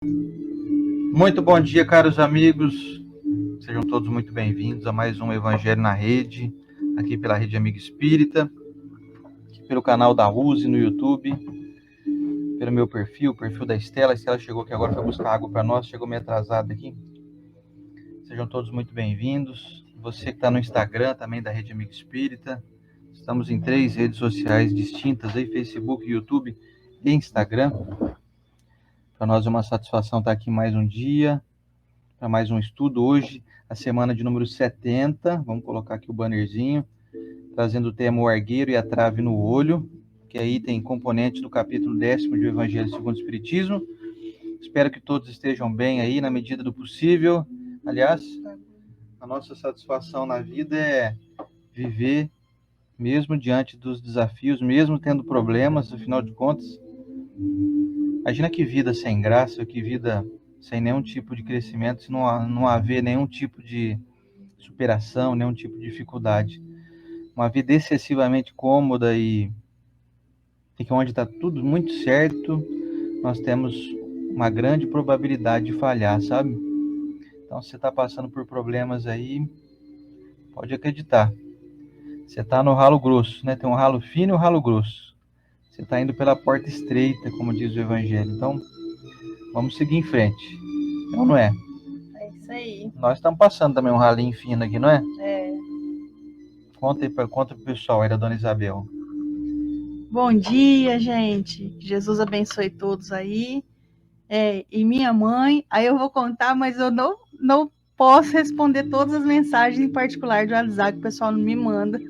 Muito bom dia, caros amigos. Sejam todos muito bem-vindos a mais um Evangelho na Rede, aqui pela Rede Amigo Espírita, aqui pelo canal da Ruse no YouTube, pelo meu perfil, o perfil da Estela. A Estela chegou aqui agora para buscar água para nós, chegou meio atrasada aqui. Sejam todos muito bem-vindos. Você que está no Instagram também da Rede Amigo Espírita. Estamos em 3 redes sociais distintas, aí, Facebook, YouTube e Instagram. Para nós é uma satisfação estar aqui mais um dia, para mais um estudo. Hoje, a semana de número 70, vamos colocar aqui o bannerzinho, trazendo o tema O Argueiro e a Trave no Olho, que aí tem componente do capítulo 10º do Evangelho segundo o Espiritismo. Espero que todos estejam bem aí, na medida do possível. Aliás, a nossa satisfação na vida é viver mesmo diante dos desafios, mesmo tendo problemas, afinal de contas. Imagina que vida sem graça, que vida sem nenhum tipo de crescimento, se não haver nenhum tipo de superação, nenhum tipo de dificuldade. Uma vida excessivamente cômoda e que onde está tudo muito certo, nós temos uma grande probabilidade de falhar, sabe? Então, se você está passando por problemas aí, pode acreditar. Você está no ralo grosso, né? Tem um ralo fino e um ralo grosso. Você está indo pela porta estreita, como diz o Evangelho. Então, vamos seguir em frente. Não é? É isso aí. Nós estamos passando também um ralinho fino aqui, não é? É. Conta pro pessoal aí da Dona Isabel. Bom dia, gente. Que Jesus abençoe todos aí. E minha mãe, aí eu vou contar, mas eu não posso responder todas as mensagens em particular do WhatsApp que o pessoal não me manda.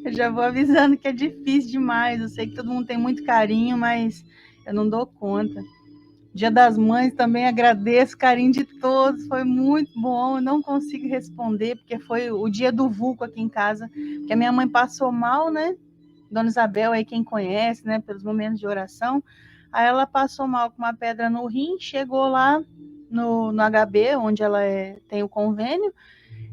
Eu já vou avisando que é difícil demais. Eu sei que todo mundo tem muito carinho, mas eu não dou conta. Dia das Mães também agradeço o carinho de todos, foi muito bom. Eu não consigo responder, porque foi o dia do vulco aqui em casa, porque a minha mãe passou mal, né? Dona Isabel, aí quem conhece, né, pelos momentos de oração, aí ela passou mal com uma pedra no rim, chegou lá no HB, onde ela tem o convênio,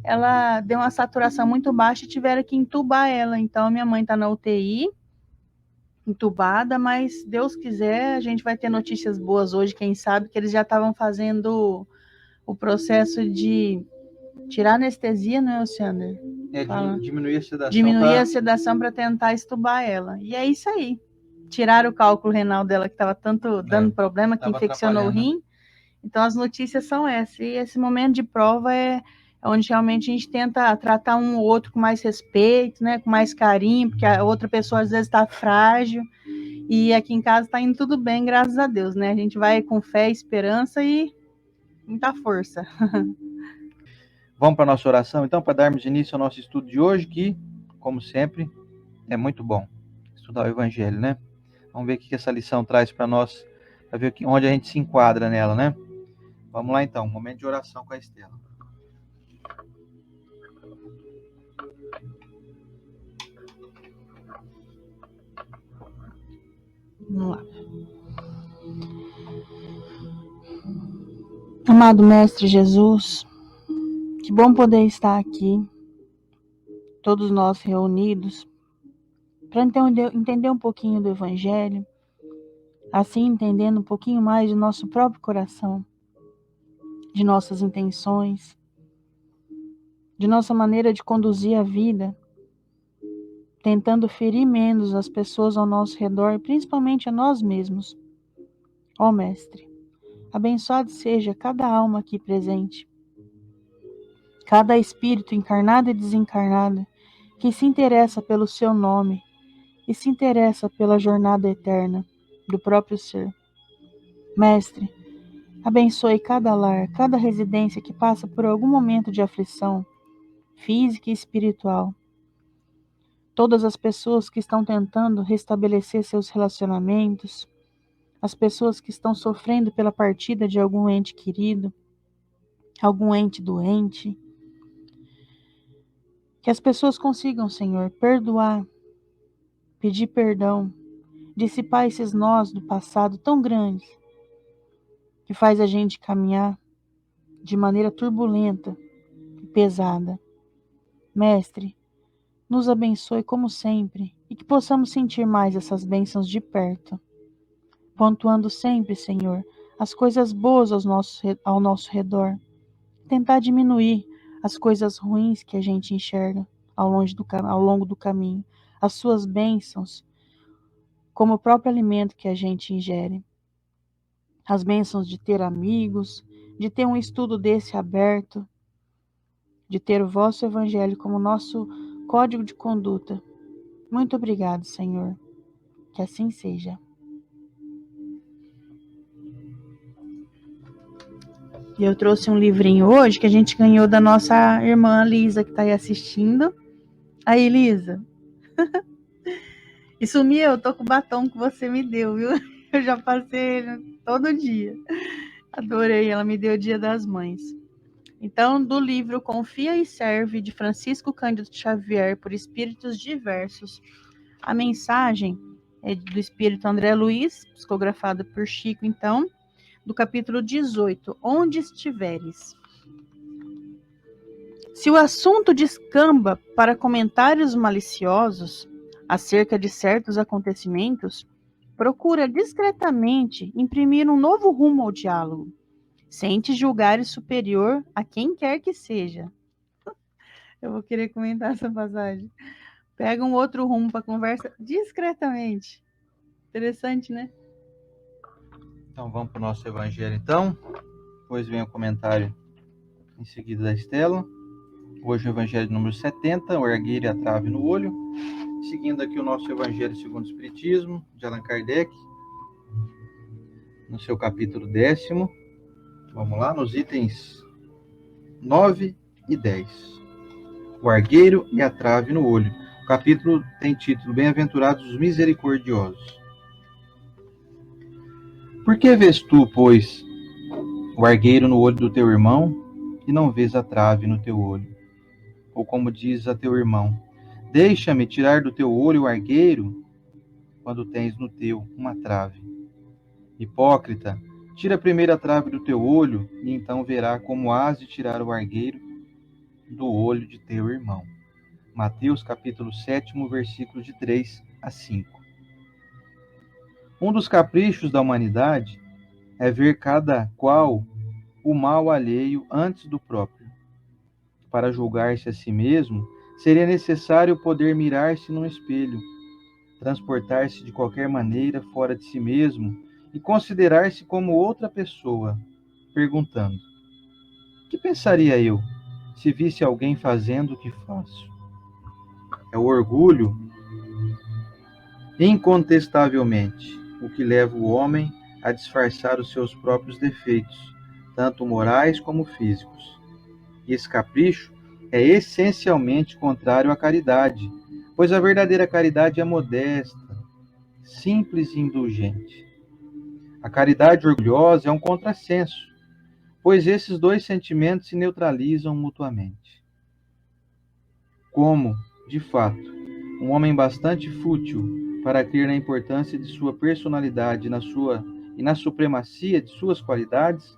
ela deu uma saturação muito baixa e tiveram que entubar ela. Então, minha mãe está na UTI, entubada, mas Deus quiser, a gente vai ter notícias boas hoje, quem sabe, que eles já estavam fazendo o processo de tirar a anestesia, né, Luciana? Diminuir a sedação. Diminuir a sedação para tentar estubar ela. E é isso aí. Tiraram o cálculo renal dela, que estava tanto dando problema, que infeccionou o rim. Então, as notícias são essas. E esse momento de prova é onde realmente a gente tenta tratar um ou outro com mais respeito, né, com mais carinho, porque a outra pessoa às vezes está frágil. E aqui em casa está indo tudo bem, graças a Deus, né? A gente vai com fé, esperança e muita força. Vamos para a nossa oração, então, para darmos início ao nosso estudo de hoje, que, como sempre, é muito bom estudar o Evangelho, né? Vamos ver o que essa lição traz para nós, para ver onde a gente se enquadra nela, né? Vamos lá, então, momento de oração com a Estela. Vamos lá. Amado Mestre Jesus, que bom poder estar aqui, todos nós reunidos, para entender um pouquinho do Evangelho, assim entendendo um pouquinho mais do nosso próprio coração, de nossas intenções, de nossa maneira de conduzir a vida, tentando ferir menos as pessoas ao nosso redor, principalmente a nós mesmos. Ó Mestre, abençoado seja cada alma aqui presente, cada espírito encarnado e desencarnado que se interessa pelo seu nome e se interessa pela jornada eterna do próprio ser. Mestre, abençoe cada lar, cada residência que passa por algum momento de aflição, física e espiritual. Todas as pessoas que estão tentando restabelecer seus relacionamentos, as pessoas que estão sofrendo pela partida de algum ente querido, algum ente doente. Que as pessoas consigam, Senhor, perdoar, pedir perdão, dissipar esses nós do passado tão grandes que faz a gente caminhar de maneira turbulenta e pesada. Mestre, nos abençoe como sempre e que possamos sentir mais essas bênçãos de perto, pontuando sempre, Senhor, as coisas boas ao nosso redor, tentar diminuir as coisas ruins que a gente enxerga ao longo do caminho, as suas bênçãos, como o próprio alimento que a gente ingere, as bênçãos de ter amigos, de ter um estudo desse aberto, de ter o vosso Evangelho como nosso código de conduta. Muito obrigado, Senhor. Que assim seja. E eu trouxe um livrinho hoje que a gente ganhou da nossa irmã Lisa, que está aí assistindo. Aí, Lisa. E sumiu, eu tô com o batom que você me deu, viu? Eu já passei ele todo dia. Adorei, ela me deu o Dia das Mães. Então, do livro Confia e Serve, de Francisco Cândido Xavier, por Espíritos Diversos, a mensagem é do Espírito André Luiz, psicografada por Chico, então, do capítulo 18, Onde Estiveres. Se o assunto descamba para comentários maliciosos acerca de certos acontecimentos, procura discretamente imprimir um novo rumo ao diálogo, sem te julgares superior a quem quer que seja. Eu vou querer comentar essa passagem. Pega um outro rumo para a conversa discretamente. Interessante, né? Então vamos para o nosso evangelho então. Depois vem o comentário em seguida da Estela. Hoje o evangelho número 70, o argueiro e a trave no olho. Seguindo aqui o nosso evangelho segundo o Espiritismo, de Allan Kardec, no seu capítulo 10º. Vamos lá, nos itens 9 e 10. O argueiro e a trave no olho. O capítulo tem título Bem-aventurados os misericordiosos. Por que vês tu, pois, o argueiro no olho do teu irmão e não vês a trave no teu olho? Ou como diz a teu irmão, deixa-me tirar do teu olho o argueiro, quando tens no teu uma trave. Hipócrita, tira primeiro a trave do teu olho, e então verá como hás de tirar o argueiro do olho de teu irmão. Mateus capítulo 7, versículos de 3 a 5. Um dos caprichos da humanidade é ver cada qual o mal alheio antes do próprio. Para julgar-se a si mesmo, seria necessário poder mirar-se num espelho, transportar-se de qualquer maneira fora de si mesmo e considerar-se como outra pessoa, perguntando: que pensaria eu se visse alguém fazendo o que faço? É o orgulho, incontestavelmente, o que leva o homem a disfarçar os seus próprios defeitos, tanto morais como físicos. E esse capricho é essencialmente contrário à caridade, pois a verdadeira caridade é modesta, simples e indulgente. A caridade orgulhosa é um contrassenso, pois esses dois sentimentos se neutralizam mutuamente. Como, de fato, um homem bastante fútil para crer na importância de sua personalidade e na supremacia de suas qualidades,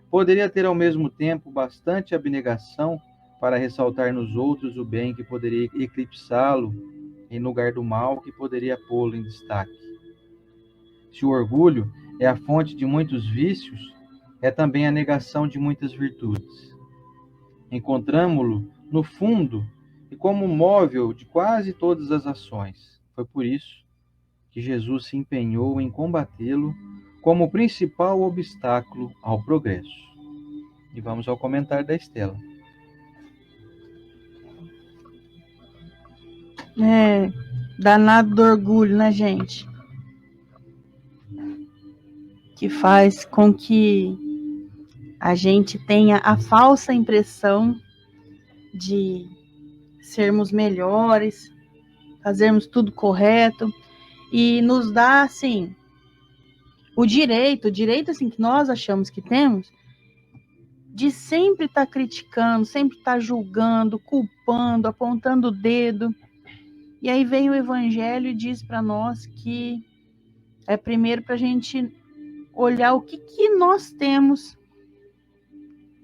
poderia ter ao mesmo tempo bastante abnegação para ressaltar nos outros o bem que poderia eclipsá-lo em lugar do mal que poderia pô-lo em destaque. Se o orgulho é a fonte de muitos vícios, é também a negação de muitas virtudes. Encontramo-lo no fundo e como móvel de quase todas as ações. Foi por isso que Jesus se empenhou em combatê-lo como principal obstáculo ao progresso. E vamos ao comentário da Estela. Danado do orgulho, né, gente? Que faz com que a gente tenha a falsa impressão de sermos melhores, fazermos tudo correto e nos dá, assim, o direito assim que nós achamos que temos de sempre estar criticando, sempre estar julgando, culpando, apontando o dedo. E aí vem o Evangelho e diz para nós que é primeiro para a gente olhar o que nós temos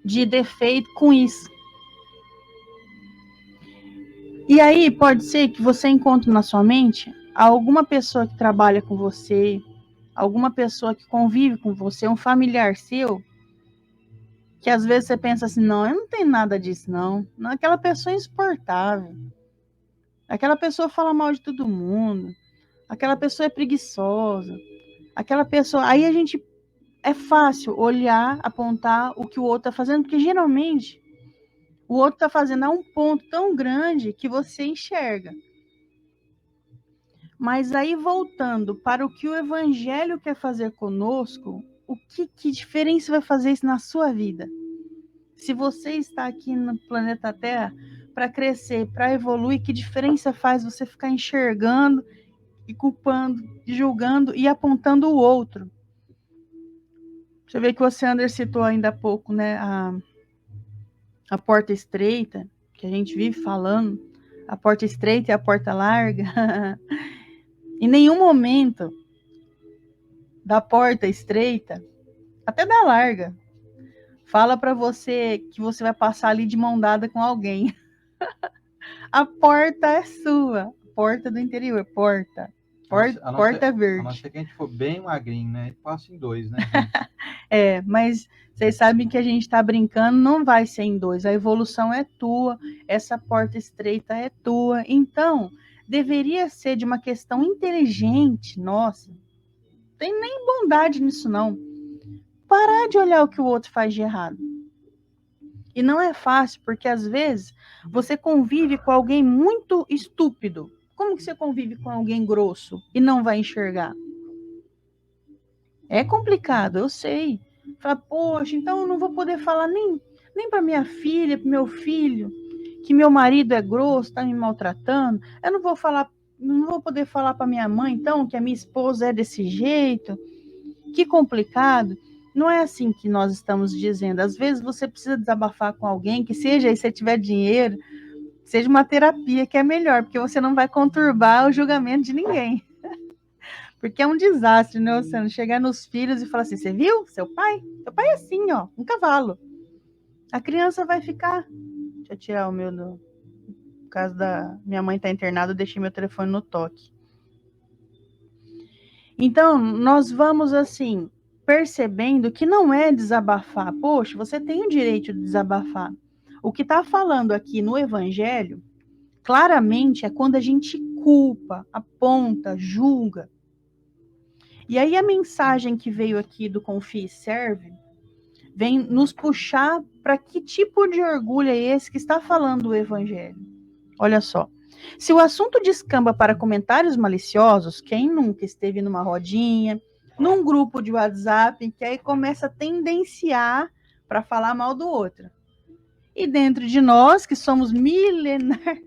de defeito com isso. E aí pode ser que você encontre na sua mente alguma pessoa que trabalha com você, alguma pessoa que convive com você, um familiar seu, que às vezes você pensa assim, não, eu não tenho nada disso, não. Não, aquela pessoa é insuportável. Aquela pessoa fala mal de todo mundo. Aquela pessoa é preguiçosa. Aquela pessoa... Aí a gente... É fácil olhar, apontar o que o outro está fazendo, porque geralmente o outro está fazendo a um ponto tão grande que você enxerga. Mas aí, voltando para o que o Evangelho quer fazer conosco, que diferença vai fazer isso na sua vida? Se você está aqui no planeta Terra para crescer, para evoluir, que diferença faz você ficar enxergando e culpando, e julgando e apontando o outro? Você vê que o Sander citou ainda há pouco, né, a porta estreita, que a gente vive falando, a porta estreita e a porta larga. Em nenhum momento da porta estreita, até da larga, fala para você que você vai passar ali de mão dada com alguém. A porta é sua, porta do interior, porta. Porta A verde. não ser que a gente for bem magrinho, né? Passa em 2, né? Mas vocês sabem que a gente está brincando, não vai ser em 2. A evolução é tua, essa porta estreita é tua. Então, deveria ser de uma questão inteligente, nossa. Não tem nem bondade nisso, não. Parar de olhar o que o outro faz de errado. E não é fácil, porque às vezes você convive com alguém muito estúpido. Como que você convive com alguém grosso e não vai enxergar? É complicado, eu sei. Fala, poxa, então eu não vou poder falar nem para minha filha, para meu filho, que meu marido é grosso, está me maltratando. Eu não vou poder falar para minha mãe, então, que a minha esposa é desse jeito. Que complicado. Não é assim que nós estamos dizendo. Às vezes você precisa desabafar com alguém, que seja, e se tiver dinheiro, seja uma terapia, que é melhor, porque você não vai conturbar o julgamento de ninguém. Porque é um desastre, né, Luciano? Chegar nos filhos e falar assim, você viu? Seu pai? Seu pai é assim, ó, um cavalo. A criança vai ficar... Deixa eu tirar o meu... No caso da minha mãe tá internada, eu deixei meu telefone no toque. Então, nós vamos, assim, percebendo que não é desabafar. Poxa, você tem o direito de desabafar. O que está falando aqui no Evangelho, claramente, é quando a gente culpa, aponta, julga. E aí a mensagem que veio aqui do Confie e Serve vem nos puxar para que tipo de orgulho é esse que está falando o Evangelho. Olha só. Se o assunto descamba para comentários maliciosos, quem nunca esteve numa rodinha, num grupo de WhatsApp, que aí começa a tendenciar para falar mal do outro. E dentro de nós, que somos milenares,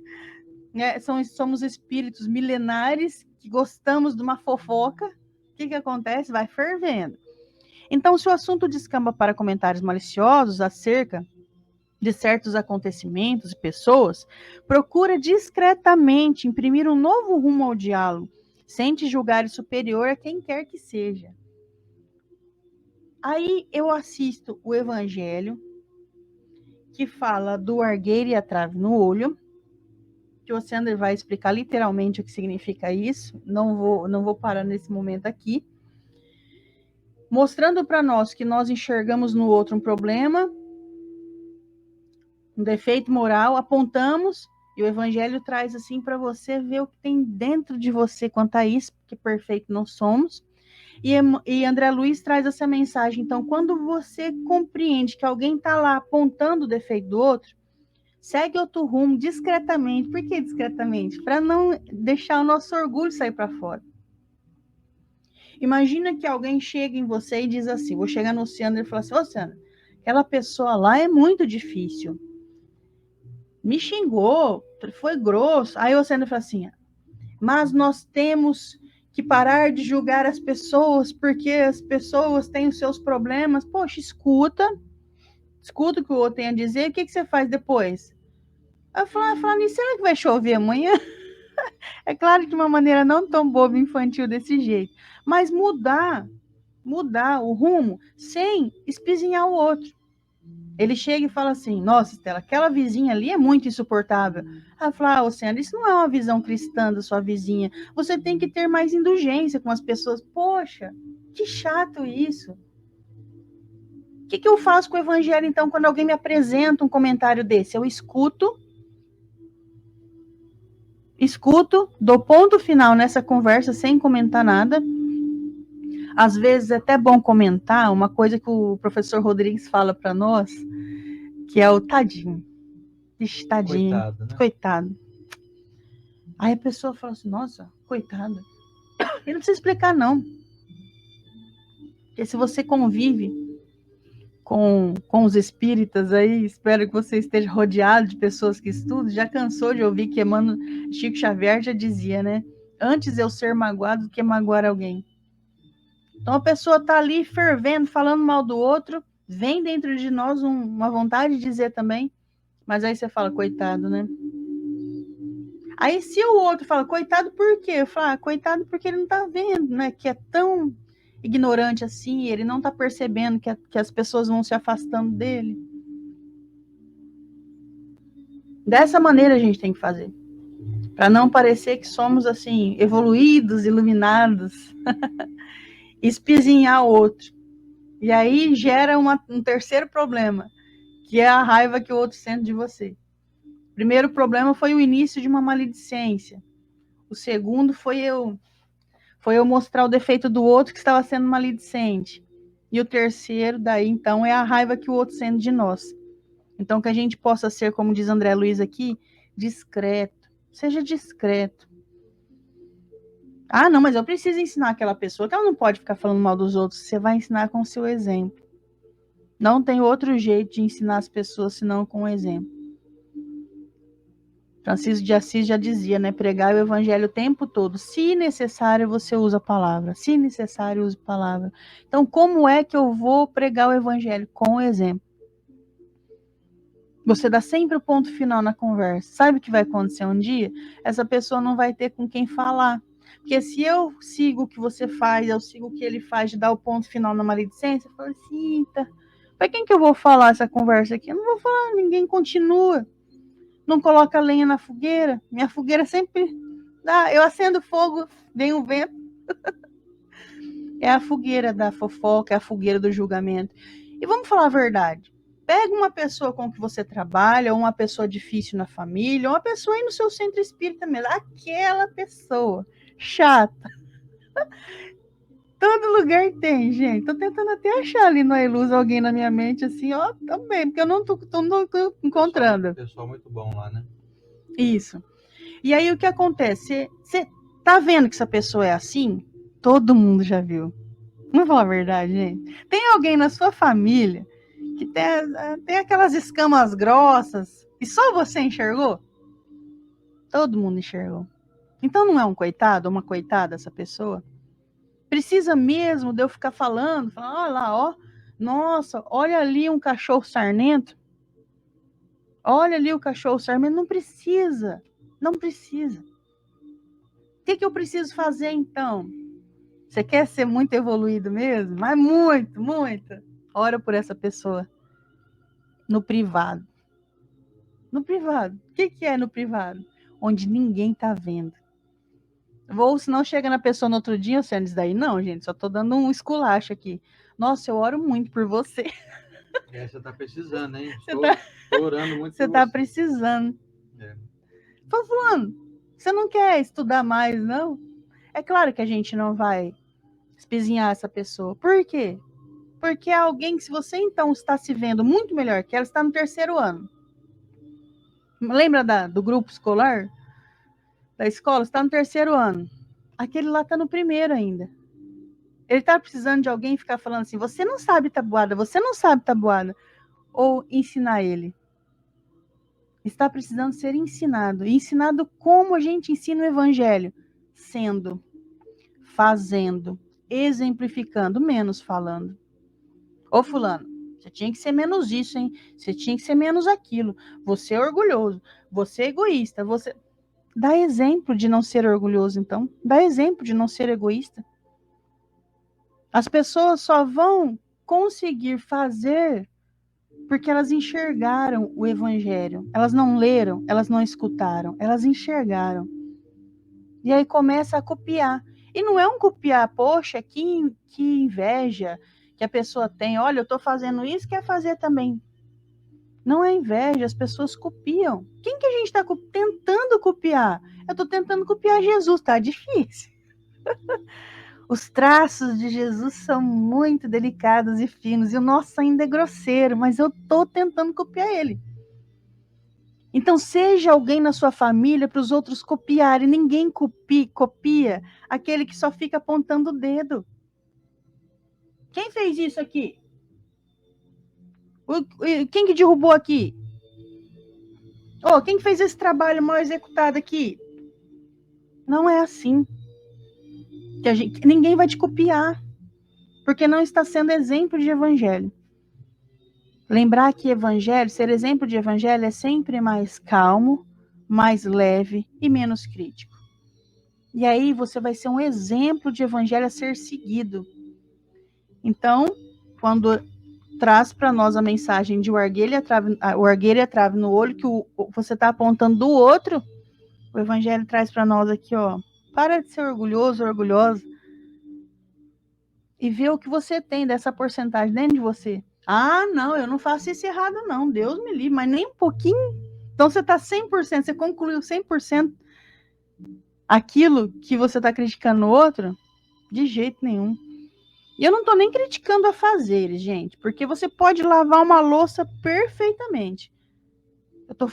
né, somos espíritos milenares, que gostamos de uma fofoca, o que acontece? Vai fervendo. Então, se o assunto descamba para comentários maliciosos acerca de certos acontecimentos e pessoas, procura discretamente imprimir um novo rumo ao diálogo, sem te julgar superior a quem quer que seja. Aí eu assisto o Evangelho, que fala do argueiro e a trave no olho, que o Sander vai explicar literalmente o que significa isso, não vou parar nesse momento aqui, mostrando para nós que nós enxergamos no outro um problema, um defeito moral, apontamos, e o Evangelho traz assim para você ver o que tem dentro de você quanto a isso, porque perfeito não somos. E André Luiz traz essa mensagem. Então, quando você compreende que alguém está lá apontando o defeito do outro, segue outro rumo discretamente. Por que discretamente? Para não deixar o nosso orgulho sair para fora. Imagina que alguém chega em você e diz assim, vou chegar no Luciano e falar assim, Luciano, aquela pessoa lá é muito difícil. Me xingou, foi grosso. Aí você ainda fala assim, mas nós temos que parar de julgar as pessoas, porque as pessoas têm os seus problemas. Poxa, escuta o que o outro tem a dizer, o que você faz depois? Eu falo nisso, será que vai chover amanhã? É claro de uma maneira não tão boba e infantil desse jeito, mas mudar o rumo sem espizinhar o outro. Ele chega e fala assim, nossa, Estela, aquela vizinha ali é muito insuportável. Ela fala, Luciana, isso não é uma visão cristã da sua vizinha. Você tem que ter mais indulgência com as pessoas. Poxa, que chato isso. O que eu faço com o evangelho, então, quando alguém me apresenta um comentário desse? Eu escuto, dou ponto final nessa conversa sem comentar nada. Às vezes é até bom comentar uma coisa que o professor Rodrigues fala para nós, que é o tadinho. Ixi, tadinho. Coitado, né? Coitado. Aí a pessoa fala assim, nossa, coitado. Ele não precisa explicar, não. Porque se você convive com os espíritas aí, espero que você esteja rodeado de pessoas que estudam, já cansou de ouvir que Chico Xavier já dizia, né? Antes eu ser magoado do que magoar alguém. Então a pessoa está ali fervendo, falando mal do outro, vem dentro de nós uma vontade de dizer também, mas aí você fala, coitado, né? Aí se o outro fala, coitado por quê? Eu falo, coitado porque ele não está vendo, né? Que é tão ignorante assim, ele não está percebendo que as pessoas vão se afastando dele. Dessa maneira a gente tem que fazer. Para não parecer que somos assim, evoluídos, iluminados. Espizinhar o outro. E aí gera um terceiro problema, que é a raiva que o outro sente de você. O primeiro problema foi o início de uma maledicência. O segundo foi eu mostrar o defeito do outro que estava sendo maledicente. E o terceiro, daí, então, é a raiva que o outro sente de nós. Então, que a gente possa ser, como diz André Luiz aqui, discreto. Seja discreto. Ah, não, mas eu preciso ensinar aquela pessoa que ela não pode ficar falando mal dos outros. Você vai ensinar com o seu exemplo. Não tem outro jeito de ensinar as pessoas senão com o exemplo. Francisco de Assis já dizia, né? Pregar o evangelho o tempo todo. Se necessário, você usa a palavra. Se necessário, use a palavra. Então, como é que eu vou pregar o evangelho? Com o exemplo. Você dá sempre o ponto final na conversa. Sabe o que vai acontecer um dia? Essa pessoa não vai ter com quem falar. Porque se eu sigo o que você faz, eu sigo o que ele faz de dar o ponto final na maledicência, eu falo assim, para quem que eu vou falar essa conversa aqui? Eu não vou falar, ninguém continua. Não coloca lenha na fogueira. Minha fogueira sempre dá. Eu acendo fogo, vem um vento. É a fogueira da fofoca, é a fogueira do julgamento. E vamos falar a verdade. Pega uma pessoa com que você trabalha, ou uma pessoa difícil na família, ou uma pessoa aí no seu centro espírita mesmo. Aquela pessoa chata. Todo lugar tem, gente. Tô tentando até achar ali no Iluz alguém na minha mente, assim, ó, também, porque eu não tô encontrando. Pessoal muito bom lá, né? Isso. E aí o que acontece? Você tá vendo que essa pessoa é assim? Todo mundo já viu. Vamos falar a verdade, gente. Tem alguém na sua família que tem aquelas escamas grossas e só você enxergou? Todo mundo enxergou. Então não é um coitado ou uma coitada essa pessoa? Precisa mesmo de eu ficar falando, olha lá, ó, nossa, olha ali um cachorro sarnento. Olha ali o cachorro sarnento. Não precisa. Não precisa. O que eu preciso fazer então? Você quer ser muito evoluído mesmo? Mas muito, muito. Ora por essa pessoa. No privado. No privado. O que é no privado? Onde ninguém tá vendo. Ou se não chega na pessoa no outro dia, você diz daí, não, gente, só tô dando um esculacho aqui. Nossa, eu oro muito por você. Você tá precisando, hein? Tô orando muito você por tá você. precisando. É. Tô falando, você não quer estudar mais, não? É claro que a gente não vai espizinhar essa pessoa. Por quê? Porque é alguém que, se você então está se vendo muito melhor que ela, está no terceiro ano. Lembra do grupo escolar? Da escola? Está no terceiro ano. Aquele lá está no primeiro ainda. Ele está precisando de alguém ficar falando assim, você não sabe tabuada, você não sabe tabuada. Ou ensinar ele. Está precisando ser ensinado. E ensinado como a gente ensina o evangelho. Sendo, fazendo, exemplificando, menos falando. Ô fulano, você tinha que ser menos isso, hein? Você tinha que ser menos aquilo. Você é orgulhoso, você é egoísta, você... Dá exemplo de não ser orgulhoso, então. Dá exemplo de não ser egoísta. As pessoas só vão conseguir fazer Porque elas enxergaram o evangelho. Elas não leram, elas não escutaram, elas enxergaram. E aí começa a copiar. E não é um copiar, poxa, que inveja que a pessoa tem. Olha, eu estou fazendo isso, quer fazer também. Não é inveja, as pessoas copiam. Quem que a gente está tentando copiar? Eu estou tentando copiar Jesus, tá difícil. Os traços de Jesus são muito delicados e finos, e o nosso ainda é grosseiro, mas eu estou tentando copiar ele. Então, seja alguém na sua família para os outros copiarem. Ninguém copia aquele que só fica apontando o dedo. Quem fez isso aqui? Quem que derrubou aqui? Oh, quem fez esse trabalho mal executado aqui? Não é assim. Ninguém vai te copiar, porque não está sendo exemplo de evangelho. Lembrar que evangelho, ser exemplo de evangelho é sempre mais calmo, mais leve e menos crítico. E aí você vai ser um exemplo de evangelho a ser seguido. Então, quando traz para nós a mensagem de o argueiro e a trave no olho, que você está apontando do outro, o evangelho traz para nós aqui, ó, para de ser orgulhoso, orgulhosa, e ver o que você tem dessa porcentagem dentro de você. Ah, não, eu não faço isso errado não, Deus me livre, mas nem um pouquinho. Então você está 100%, você concluiu 100% aquilo que você está criticando no outro? De jeito nenhum. E eu não estou nem criticando a fazeres, gente, porque você pode lavar uma louça perfeitamente. Eu estou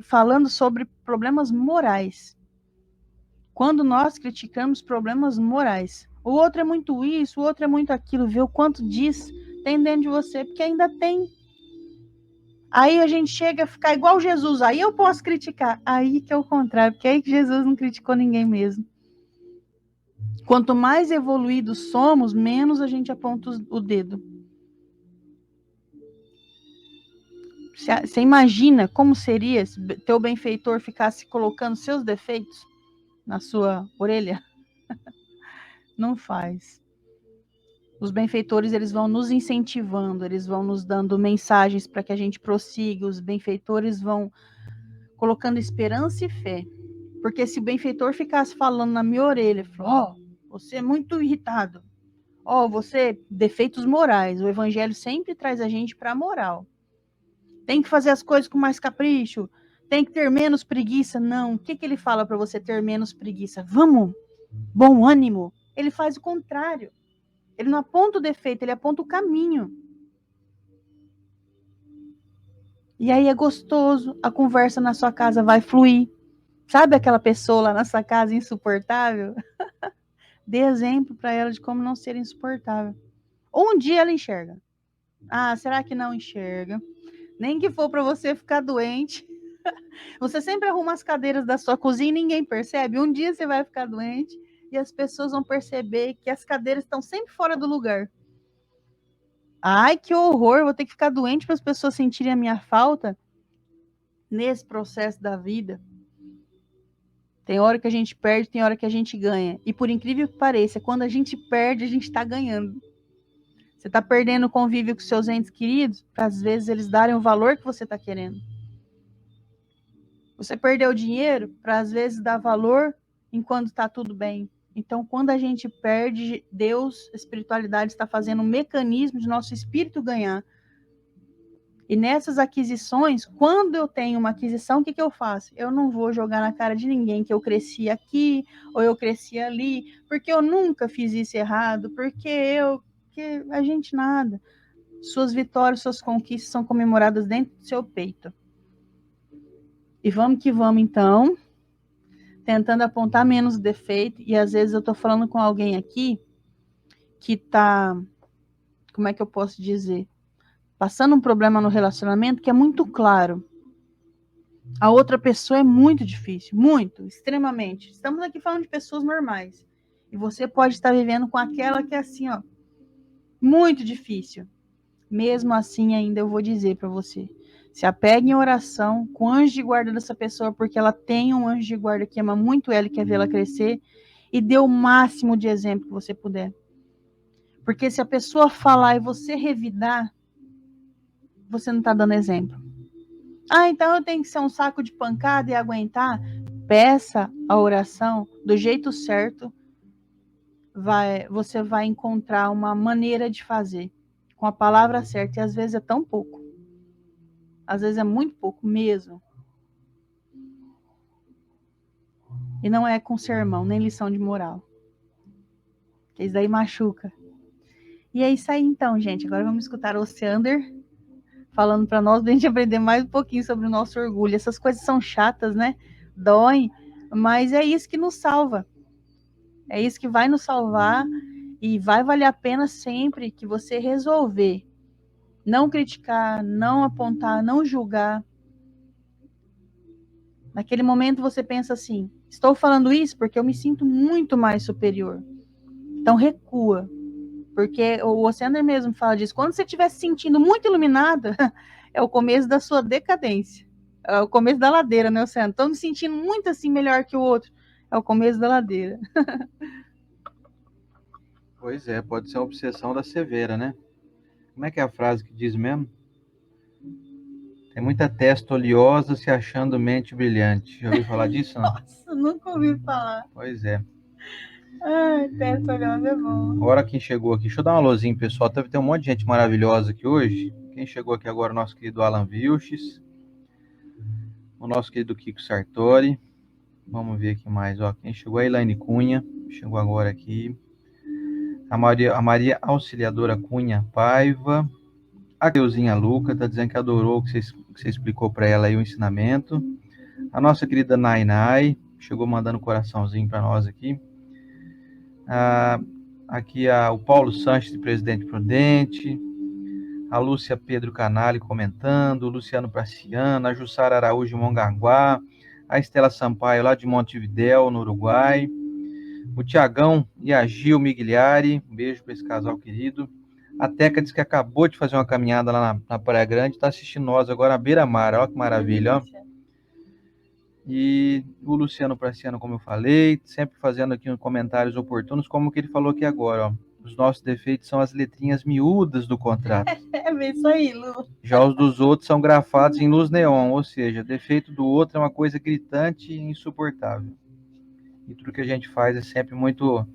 falando sobre problemas morais. Quando nós criticamos problemas morais, o outro é muito isso, o outro é muito aquilo, vê o quanto diz tem dentro de você, porque ainda tem. Aí a gente chega a ficar igual Jesus, aí eu posso criticar. Aí que é o contrário, porque aí que Jesus não criticou ninguém mesmo. Quanto mais evoluídos somos, menos a gente aponta o dedo. Você imagina como seria se teu benfeitor ficasse colocando seus defeitos na sua orelha? Não faz. Os benfeitores, eles vão nos incentivando, eles vão nos dando mensagens para que a gente prossiga, os benfeitores vão colocando esperança e fé. Porque se o benfeitor ficasse falando na minha orelha, ó, você é muito irritado, ó, você, defeitos morais, o evangelho sempre traz a gente para a moral. Tem que fazer as coisas com mais capricho, tem que ter menos preguiça. Não, o que ele fala para você ter menos preguiça? Vamos, bom ânimo. Ele faz o contrário. Ele não aponta o defeito, ele aponta o caminho. E aí é gostoso, a conversa na sua casa vai fluir. Sabe aquela pessoa lá na sua casa insuportável? Dê exemplo para ela de como não ser insuportável. Ou um dia ela enxerga. Ah, será que não enxerga? Nem que for para você ficar doente. Você sempre arruma as cadeiras da sua cozinha e ninguém percebe. Um dia você vai ficar doente e as pessoas vão perceber que as cadeiras estão sempre fora do lugar. Ai, que horror, vou ter que ficar doente para as pessoas sentirem a minha falta nesse processo da vida. Tem hora que a gente perde, tem hora que a gente ganha. E por incrível que pareça, quando a gente perde, a gente está ganhando. Você está perdendo o convívio com seus entes queridos, para às vezes eles darem o valor que você está querendo. Você perdeu dinheiro, para às vezes dar valor enquanto está tudo bem. Então, quando a gente perde, Deus, a espiritualidade está fazendo um mecanismo de nosso espírito ganhar. E nessas aquisições, quando eu tenho uma aquisição, o que eu faço? Eu não vou jogar na cara de ninguém que eu cresci aqui, ou eu cresci ali, porque eu nunca fiz isso errado, porque a gente nada. Suas vitórias, suas conquistas são comemoradas dentro do seu peito. E vamos que vamos, então, tentando apontar menos defeito, e às vezes eu tô falando com alguém aqui que tá, como é que eu posso dizer? Passando um problema no relacionamento que é muito claro. A outra pessoa é muito difícil, muito, extremamente. Estamos aqui falando de pessoas normais. E você pode estar vivendo com aquela que é assim, ó, muito difícil. Mesmo assim, ainda eu vou dizer para você, se apegue em oração com o anjo de guarda dessa pessoa, porque ela tem um anjo de guarda que ama muito ela e quer vê-la crescer, e dê o máximo de exemplo que você puder. Porque se a pessoa falar e você revidar, você não está dando exemplo? Ah, então eu tenho que ser um saco de pancada e aguentar? Peça a oração do jeito certo, você vai encontrar uma maneira de fazer, com a palavra certa, e às vezes é tão pouco. Às vezes é muito pouco mesmo. E não é com sermão, nem lição de moral. Que isso daí machuca. E é isso aí então, gente. Agora vamos escutar o Oceander falando para nós, pra gente aprender mais um pouquinho sobre o nosso orgulho. Essas coisas são chatas, né? Doem, mas é isso que nos salva. É isso que vai nos salvar e vai valer a pena sempre que você resolver não criticar, não apontar, não julgar. Naquele momento você pensa assim: estou falando isso porque eu me sinto muito mais superior. Então recua. Porque o Oceander mesmo fala disso. Quando você estiver se sentindo muito iluminada, é o começo da sua decadência. É o começo da ladeira, né, Oceander? Estou me sentindo muito assim melhor que o outro. É o começo da ladeira. Pois é, pode ser a obsessão da severa, né? Como é que é a frase que diz mesmo? Tem muita testa oleosa se achando mente brilhante. Já ouviu falar disso, não? Nossa, nunca ouvi falar. Pois é. Ai, testa oleosa é bom. Agora quem chegou aqui, deixa eu dar uma alôzinho, pessoal. Deve ter um monte de gente maravilhosa aqui hoje. Quem chegou aqui agora, o nosso querido Alan Vilches, o nosso querido Kiko Sartori. Vamos ver aqui mais, ó. Quem chegou? A Elaine Cunha, chegou agora aqui. A Maria Auxiliadora Cunha Paiva. A Deusinha Luca, tá dizendo que adorou o que você explicou para ela aí o ensinamento. A nossa querida Nainai, chegou mandando coraçãozinho para nós aqui. Aqui o Paulo Sanches, Presidente Prudente. A Lúcia Pedro Canali comentando. O Luciano Praciano. A Jussara Araújo de Mongaguá. A Estela Sampaio lá de Montevidéu, no Uruguai. O Tiagão e a Gil Migliari. Um beijo para esse casal querido. A Teca diz que acabou de fazer uma caminhada lá na Praia Grande, está assistindo nós agora à beira-mar, olha que maravilha, ó. E o Luciano Praciano, como eu falei, sempre fazendo aqui comentários oportunos, como que ele falou aqui agora, ó. Os nossos defeitos são as letrinhas miúdas do contrato. É isso aí, Lu. Já os dos outros são grafados em luz neon, ou seja, defeito do outro é uma coisa gritante e insuportável. E tudo que a gente faz é sempre muito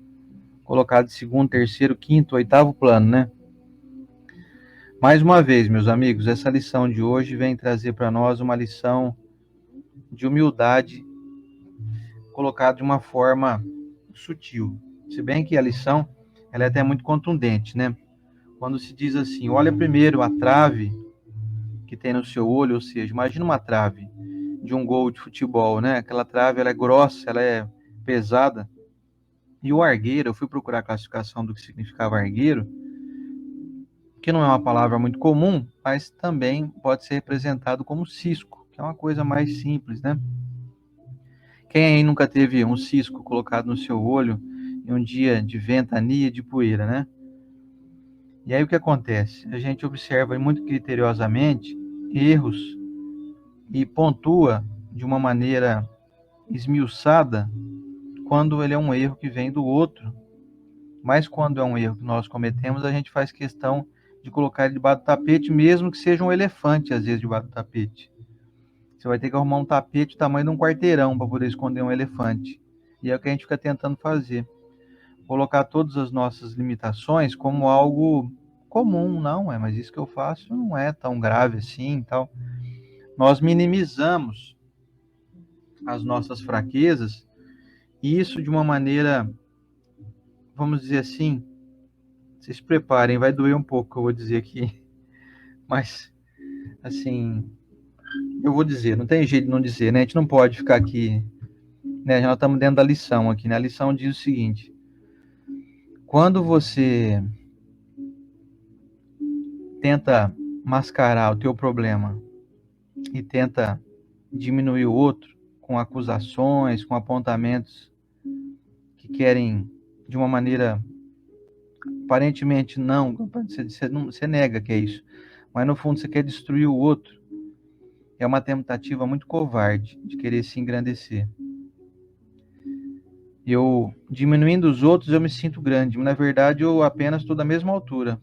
colocado em segundo, terceiro, quinto, oitavo plano, né? Mais uma vez, meus amigos, essa lição de hoje vem trazer para nós uma lição de humildade colocada de uma forma sutil. Se bem que a lição ela é até muito contundente, né? Quando se diz assim, olha primeiro a trave que tem no seu olho, ou seja, imagina uma trave de um gol de futebol, né? Aquela trave ela é grossa, ela é pesada. E o argueiro, eu fui procurar a classificação do que significava argueiro, que não é uma palavra muito comum, mas também pode ser representado como cisco, que é uma coisa mais simples, né? Quem aí nunca teve um cisco colocado no seu olho em um dia de ventania, de poeira, né? E aí o que acontece? A gente observa muito criteriosamente erros e pontua de uma maneira esmiuçada quando ele é um erro que vem do outro. Mas quando é um erro que nós cometemos, a gente faz questão de colocar ele debaixo do tapete, mesmo que seja um elefante, às vezes, debaixo do tapete. Você vai ter que arrumar um tapete do tamanho de um quarteirão para poder esconder um elefante. E é o que a gente fica tentando fazer. Colocar todas as nossas limitações como algo comum, não é, mas isso que eu faço não é tão grave assim, tal. Nós minimizamos as nossas fraquezas, e isso de uma maneira, vamos dizer assim, vocês se preparem, vai doer um pouco o que eu vou dizer aqui, mas, assim, eu vou dizer, não tem jeito de não dizer, né? A gente não pode ficar aqui, né? Já nós estamos dentro da lição aqui, né? A lição diz o seguinte: quando você tenta mascarar o teu problema e tenta diminuir o outro com acusações, com apontamentos que querem, de uma maneira aparentemente não, você nega que é isso, mas no fundo você quer destruir o outro, é uma tentativa muito covarde de querer se engrandecer. Eu, diminuindo os outros, eu me sinto grande, mas na verdade eu apenas estou da mesma altura.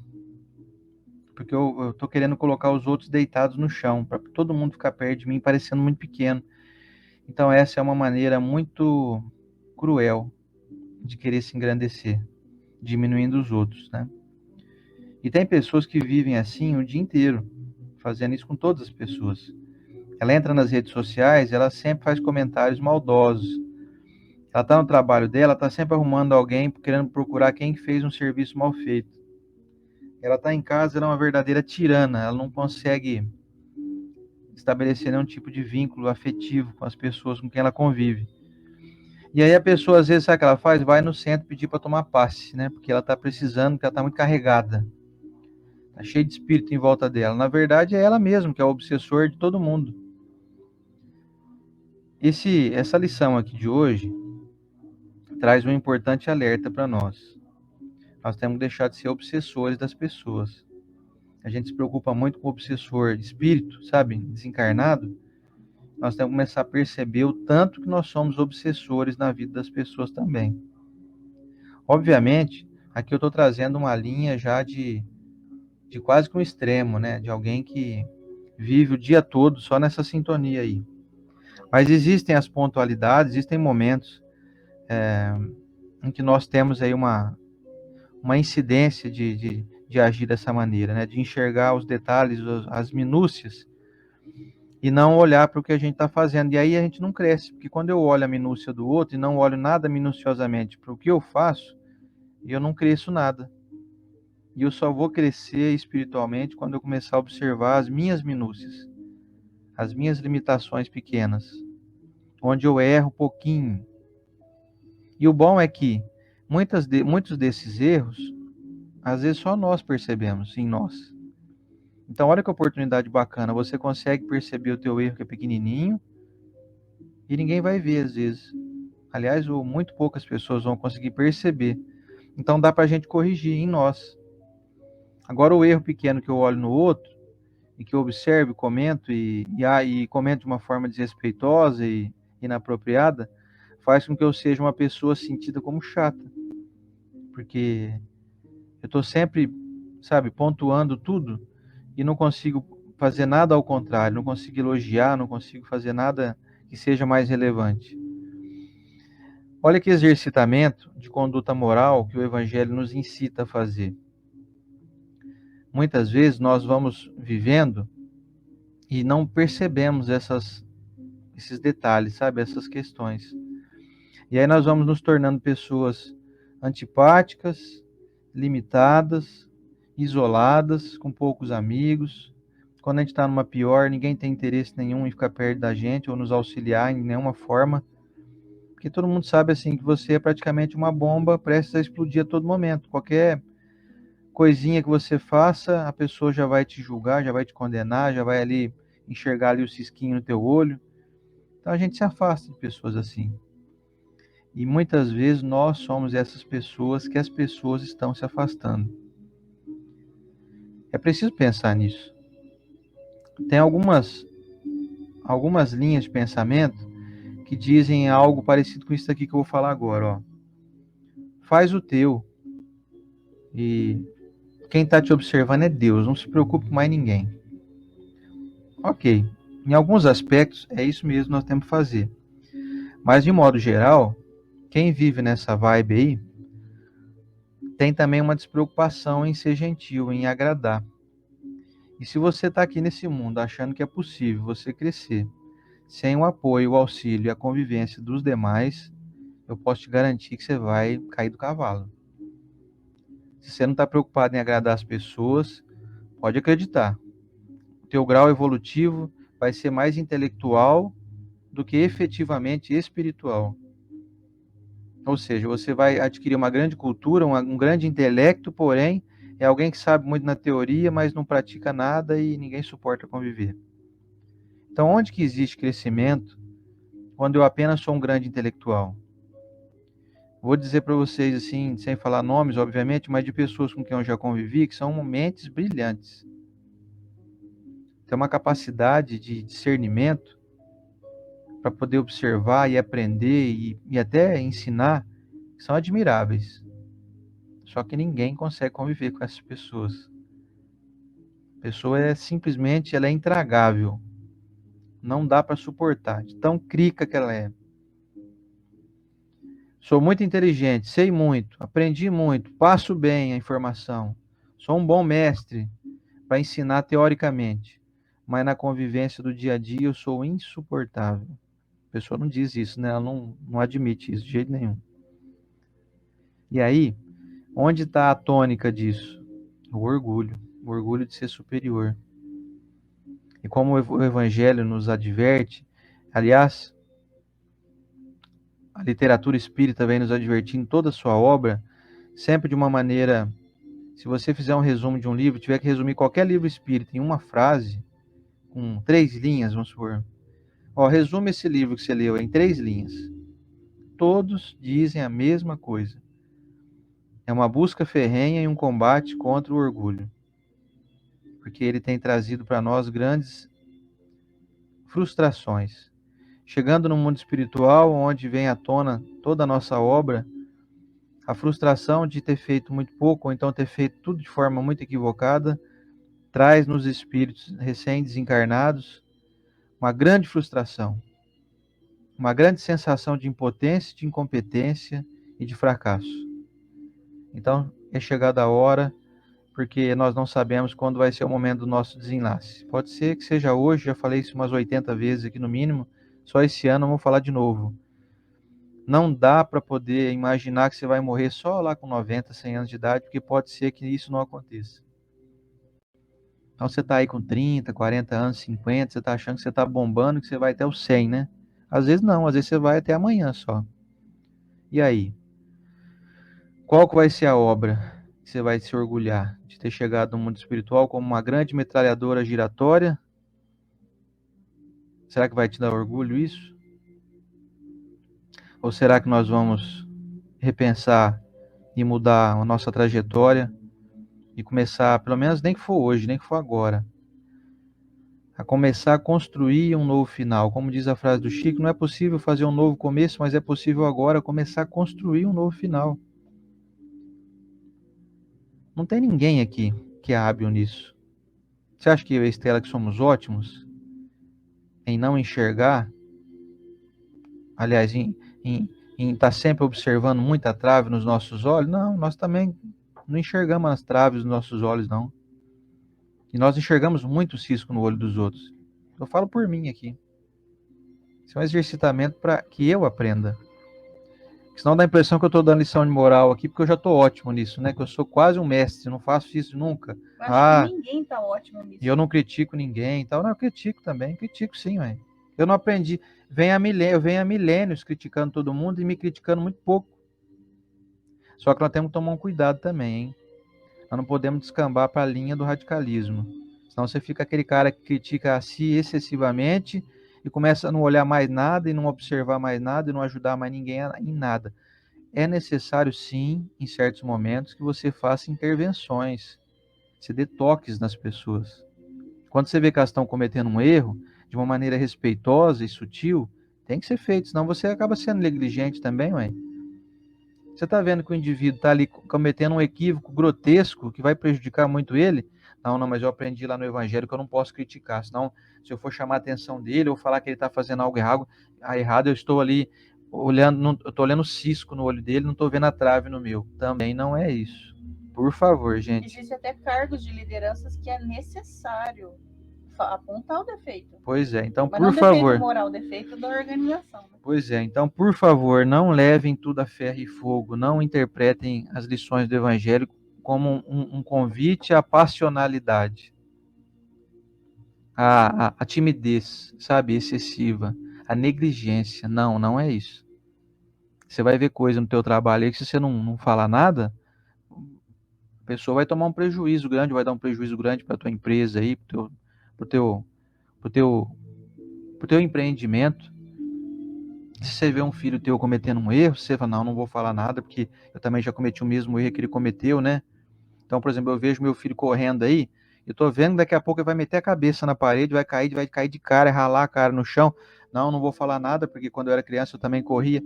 porque eu tô querendo colocar os outros deitados no chão, para todo mundo ficar perto de mim, parecendo muito pequeno. Então essa é uma maneira muito cruel de querer se engrandecer, diminuindo os outros, né? E tem pessoas que vivem assim o dia inteiro, fazendo isso com todas as pessoas. Ela entra nas redes sociais, ela sempre faz comentários maldosos. Ela está no trabalho dela, está sempre arrumando alguém, querendo procurar quem fez um serviço mal feito. Ela está em casa, ela é uma verdadeira tirana, ela não consegue estabelecer nenhum tipo de vínculo afetivo com as pessoas com quem ela convive. E aí a pessoa, às vezes, sabe o que ela faz? Vai no centro pedir para tomar passe, né? Porque ela está precisando, porque ela está muito carregada. Está cheia de espírito em volta dela. Na verdade, é ela mesma que é o obsessor de todo mundo. Essa lição aqui de hoje traz um importante alerta para nós. Nós temos que deixar de ser obsessores das pessoas. A gente se preocupa muito com o obsessor de espírito, sabe? Desencarnado. Nós temos que começar a perceber o tanto que nós somos obsessores na vida das pessoas também. Obviamente, aqui eu estou trazendo uma linha já de quase que um extremo, né? De alguém que vive o dia todo só nessa sintonia aí. Mas existem as pontualidades, existem momentos em que nós temos aí uma incidência de agir dessa maneira, né? De enxergar os detalhes, as minúcias, e não olhar para o que a gente está fazendo. E aí a gente não cresce, porque quando eu olho a minúcia do outro e não olho nada minuciosamente para o que eu faço, eu não cresço nada. E eu só vou crescer espiritualmente quando eu começar a observar as minhas minúcias, as minhas limitações pequenas, onde eu erro um pouquinho. E o bom é que muitos desses erros, às vezes só nós percebemos em nós. Então, olha que oportunidade bacana. Você consegue perceber o teu erro que é pequenininho e ninguém vai ver, às vezes. Aliás, muito poucas pessoas vão conseguir perceber. Então, dá para a gente corrigir em nós. Agora, o erro pequeno que eu olho no outro e que eu observo, comento e comento de uma forma desrespeitosa e inapropriada, faz com que eu seja uma pessoa sentida como chata. Porque eu estou sempre, sabe, pontuando tudo e não consigo fazer nada ao contrário, não consigo elogiar, não consigo fazer nada que seja mais relevante. Olha que exercitamento de conduta moral que o Evangelho nos incita a fazer. Muitas vezes nós vamos vivendo e não percebemos esses detalhes, sabe, essas questões. E aí nós vamos nos tornando pessoas antipáticas, limitadas, isoladas, com poucos amigos. Quando a gente está numa pior, ninguém tem interesse nenhum em ficar perto da gente ou nos auxiliar em nenhuma forma, porque todo mundo sabe assim que você é praticamente uma bomba prestes a explodir a todo momento. Qualquer coisinha que você faça, a pessoa já vai te julgar, já vai te condenar, já vai ali enxergar ali o cisquinho no teu olho. Então a gente se afasta de pessoas assim. E muitas vezes nós somos essas pessoas que as pessoas estão se afastando. É preciso pensar nisso. Tem algumas linhas de pensamento que dizem algo parecido com isso aqui que eu vou falar agora, ó. Faz o teu e quem está te observando é Deus, não se preocupe com mais ninguém. Ok, em alguns aspectos é isso mesmo que nós temos que fazer. Mas de modo geral, quem vive nessa vibe aí tem também uma despreocupação em ser gentil, em agradar. E se você está aqui nesse mundo achando que é possível você crescer sem o apoio, o auxílio e a convivência dos demais, eu posso te garantir que você vai cair do cavalo. Se você não está preocupado em agradar as pessoas, pode acreditar. O teu grau evolutivo vai ser mais intelectual do que efetivamente espiritual. Ou seja, você vai adquirir uma grande cultura, um grande intelecto, porém, é alguém que sabe muito na teoria, mas não pratica nada e ninguém suporta conviver. Então, onde que existe crescimento quando eu apenas sou um grande intelectual? Vou dizer para vocês, assim, sem falar nomes, obviamente, mas de pessoas com quem eu já convivi, que são mentes brilhantes. Tem uma capacidade de discernimento para poder observar e aprender e até ensinar, que são admiráveis. Só que ninguém consegue conviver com essas pessoas. A pessoa é simplesmente, ela é intragável. Não dá para suportar, de tão crica que ela é. Sou muito inteligente, sei muito, aprendi muito, passo bem a informação. Sou um bom mestre para ensinar teoricamente, mas na convivência do dia a dia eu sou insuportável. A pessoa não diz isso, né? Ela não admite isso de jeito nenhum. E aí, onde está a tônica disso? O orgulho de ser superior. E como o Evangelho nos adverte, aliás, a literatura espírita vem nos advertir em toda a sua obra, sempre de uma maneira. Se você fizer um resumo de um livro, tiver que resumir qualquer livro espírita em uma frase, com 3 linhas, vamos supor. Ó, resume esse livro que você leu em 3 linhas. Todos dizem a mesma coisa. É uma busca ferrenha e um combate contra o orgulho. Porque ele tem trazido para nós grandes frustrações. Chegando no mundo espiritual, onde vem à tona toda a nossa obra, a frustração de ter feito muito pouco, ou então ter feito tudo de forma muito equivocada, traz nos espíritos recém-desencarnados uma grande frustração, uma grande sensação de impotência, de incompetência e de fracasso. Então, é chegada a hora, porque nós não sabemos quando vai ser o momento do nosso desenlace. Pode ser que seja hoje, já falei isso umas 80 vezes aqui no mínimo, só esse ano eu vou falar de novo. Não dá para poder imaginar que você vai morrer só lá com 90, 100 anos de idade, porque pode ser que isso não aconteça. Então você está aí com 30, 40 anos, 50, você está achando que você está bombando, que você vai até os 100, né? Às vezes não, às vezes você vai até amanhã só. E aí? Qual que vai ser a obra que você vai se orgulhar de ter chegado no mundo espiritual como uma grande metralhadora giratória? Será que vai te dar orgulho isso? Ou será que nós vamos repensar e mudar a nossa trajetória e começar, pelo menos nem que for hoje, nem que for agora, a começar a construir um novo final? Como diz a frase do Chico, não é possível fazer um novo começo, mas é possível agora começar a construir um novo final. Não tem ninguém aqui que é hábil nisso. Você acha que eu e a Estela que somos ótimos em não enxergar, aliás, em estar sempre observando muita trave nos nossos olhos? Não, nós também não enxergamos as traves nos nossos olhos, não. E nós enxergamos muito cisco no olho dos outros. Eu falo por mim aqui. Isso é um exercitamento para que eu aprenda. Senão dá a impressão que eu estou dando lição de moral aqui, porque eu já estou ótimo nisso, né? Que eu sou quase um mestre, não faço isso nunca. Eu acho que ninguém está ótimo nisso. E eu não critico ninguém e tal. Não, eu critico também, critico sim, ué. Eu não aprendi. Eu venho há milênios criticando todo mundo e me criticando muito pouco. Só que nós temos que tomar um cuidado também, hein? Nós não podemos descambar para a linha do radicalismo. Senão você fica aquele cara que critica a si excessivamente e começa a não olhar mais nada e não observar mais nada e não ajudar mais ninguém em nada. É necessário, sim, em certos momentos, que você faça intervenções. Você dê toques nas pessoas. Quando você vê que elas estão cometendo um erro, de uma maneira respeitosa e sutil, tem que ser feito, senão você acaba sendo negligente também, ué. Você está vendo que o indivíduo está ali cometendo um equívoco grotesco que vai prejudicar muito ele? Não, mas eu aprendi lá no Evangelho que eu não posso criticar, senão se eu for chamar a atenção dele ou falar que ele está fazendo algo errado, eu estou ali olhando, eu estou olhando o cisco no olho dele, não estou vendo a trave no meu. Também não é isso. Por favor, gente. Existem até cargos de lideranças que é necessário apontar o defeito. Pois é, então, mas por não favor. Defeito moral, defeito da organização. Né? Pois é, então, por favor, não levem tudo a ferro e fogo, não interpretem as lições do Evangelho como um convite à passionalidade, à timidez, sabe, excessiva, à negligência. Não, não é isso. Você vai ver coisa no teu trabalho aí que se você não falar nada, a pessoa vai tomar um prejuízo grande, vai dar um prejuízo grande para a tua empresa aí, pro teu empreendimento. Se você vê um filho teu cometendo um erro, você fala, não vou falar nada, porque eu também já cometi o mesmo erro que ele cometeu, né? Então, por exemplo, eu vejo meu filho correndo aí, eu tô vendo daqui a pouco ele vai meter a cabeça na parede, vai cair de cara, ralar a cara no chão. Não vou falar nada, porque quando eu era criança eu também corria.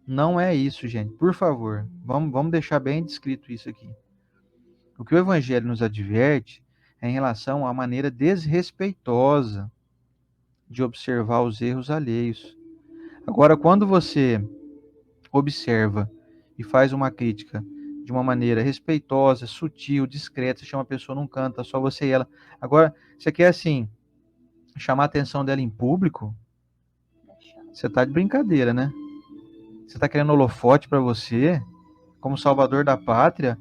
Não é isso, gente. Por favor, vamos deixar bem descrito isso aqui. O que o Evangelho nos adverte é em relação à maneira desrespeitosa de observar os erros alheios. Agora, quando você observa e faz uma crítica de uma maneira respeitosa, sutil, discreta, você chama a pessoa num canto, tá só você e ela. Agora, você quer, assim, chamar a atenção dela em público? Você tá de brincadeira, né? Você tá querendo holofote para você, como salvador da pátria?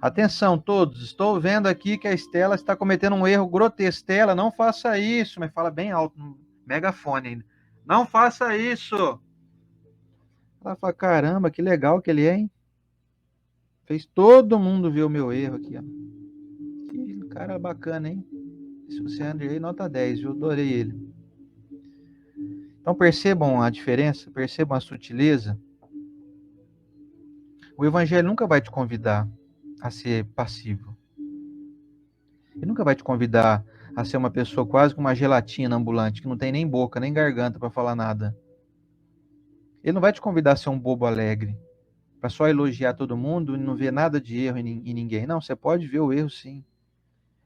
Atenção, todos, estou vendo aqui que a Estela está cometendo um erro grotesco. Estela, não faça isso, mas fala bem alto, no megafone ainda. Não faça isso! Ela fala, caramba, que legal que ele é, hein? Fez todo mundo ver o meu erro aqui, ó. Que cara bacana, hein? Se você anda aí, nota 10, eu adorei ele. Então percebam a diferença, percebam a sutileza. O Evangelho nunca vai te convidar a ser passivo. Ele nunca vai te convidar a ser uma pessoa quase como uma gelatina ambulante, que não tem nem boca, nem garganta para falar nada. Ele não vai te convidar a ser um bobo alegre, para só elogiar todo mundo e não ver nada de erro em ninguém. Não, você pode ver o erro sim.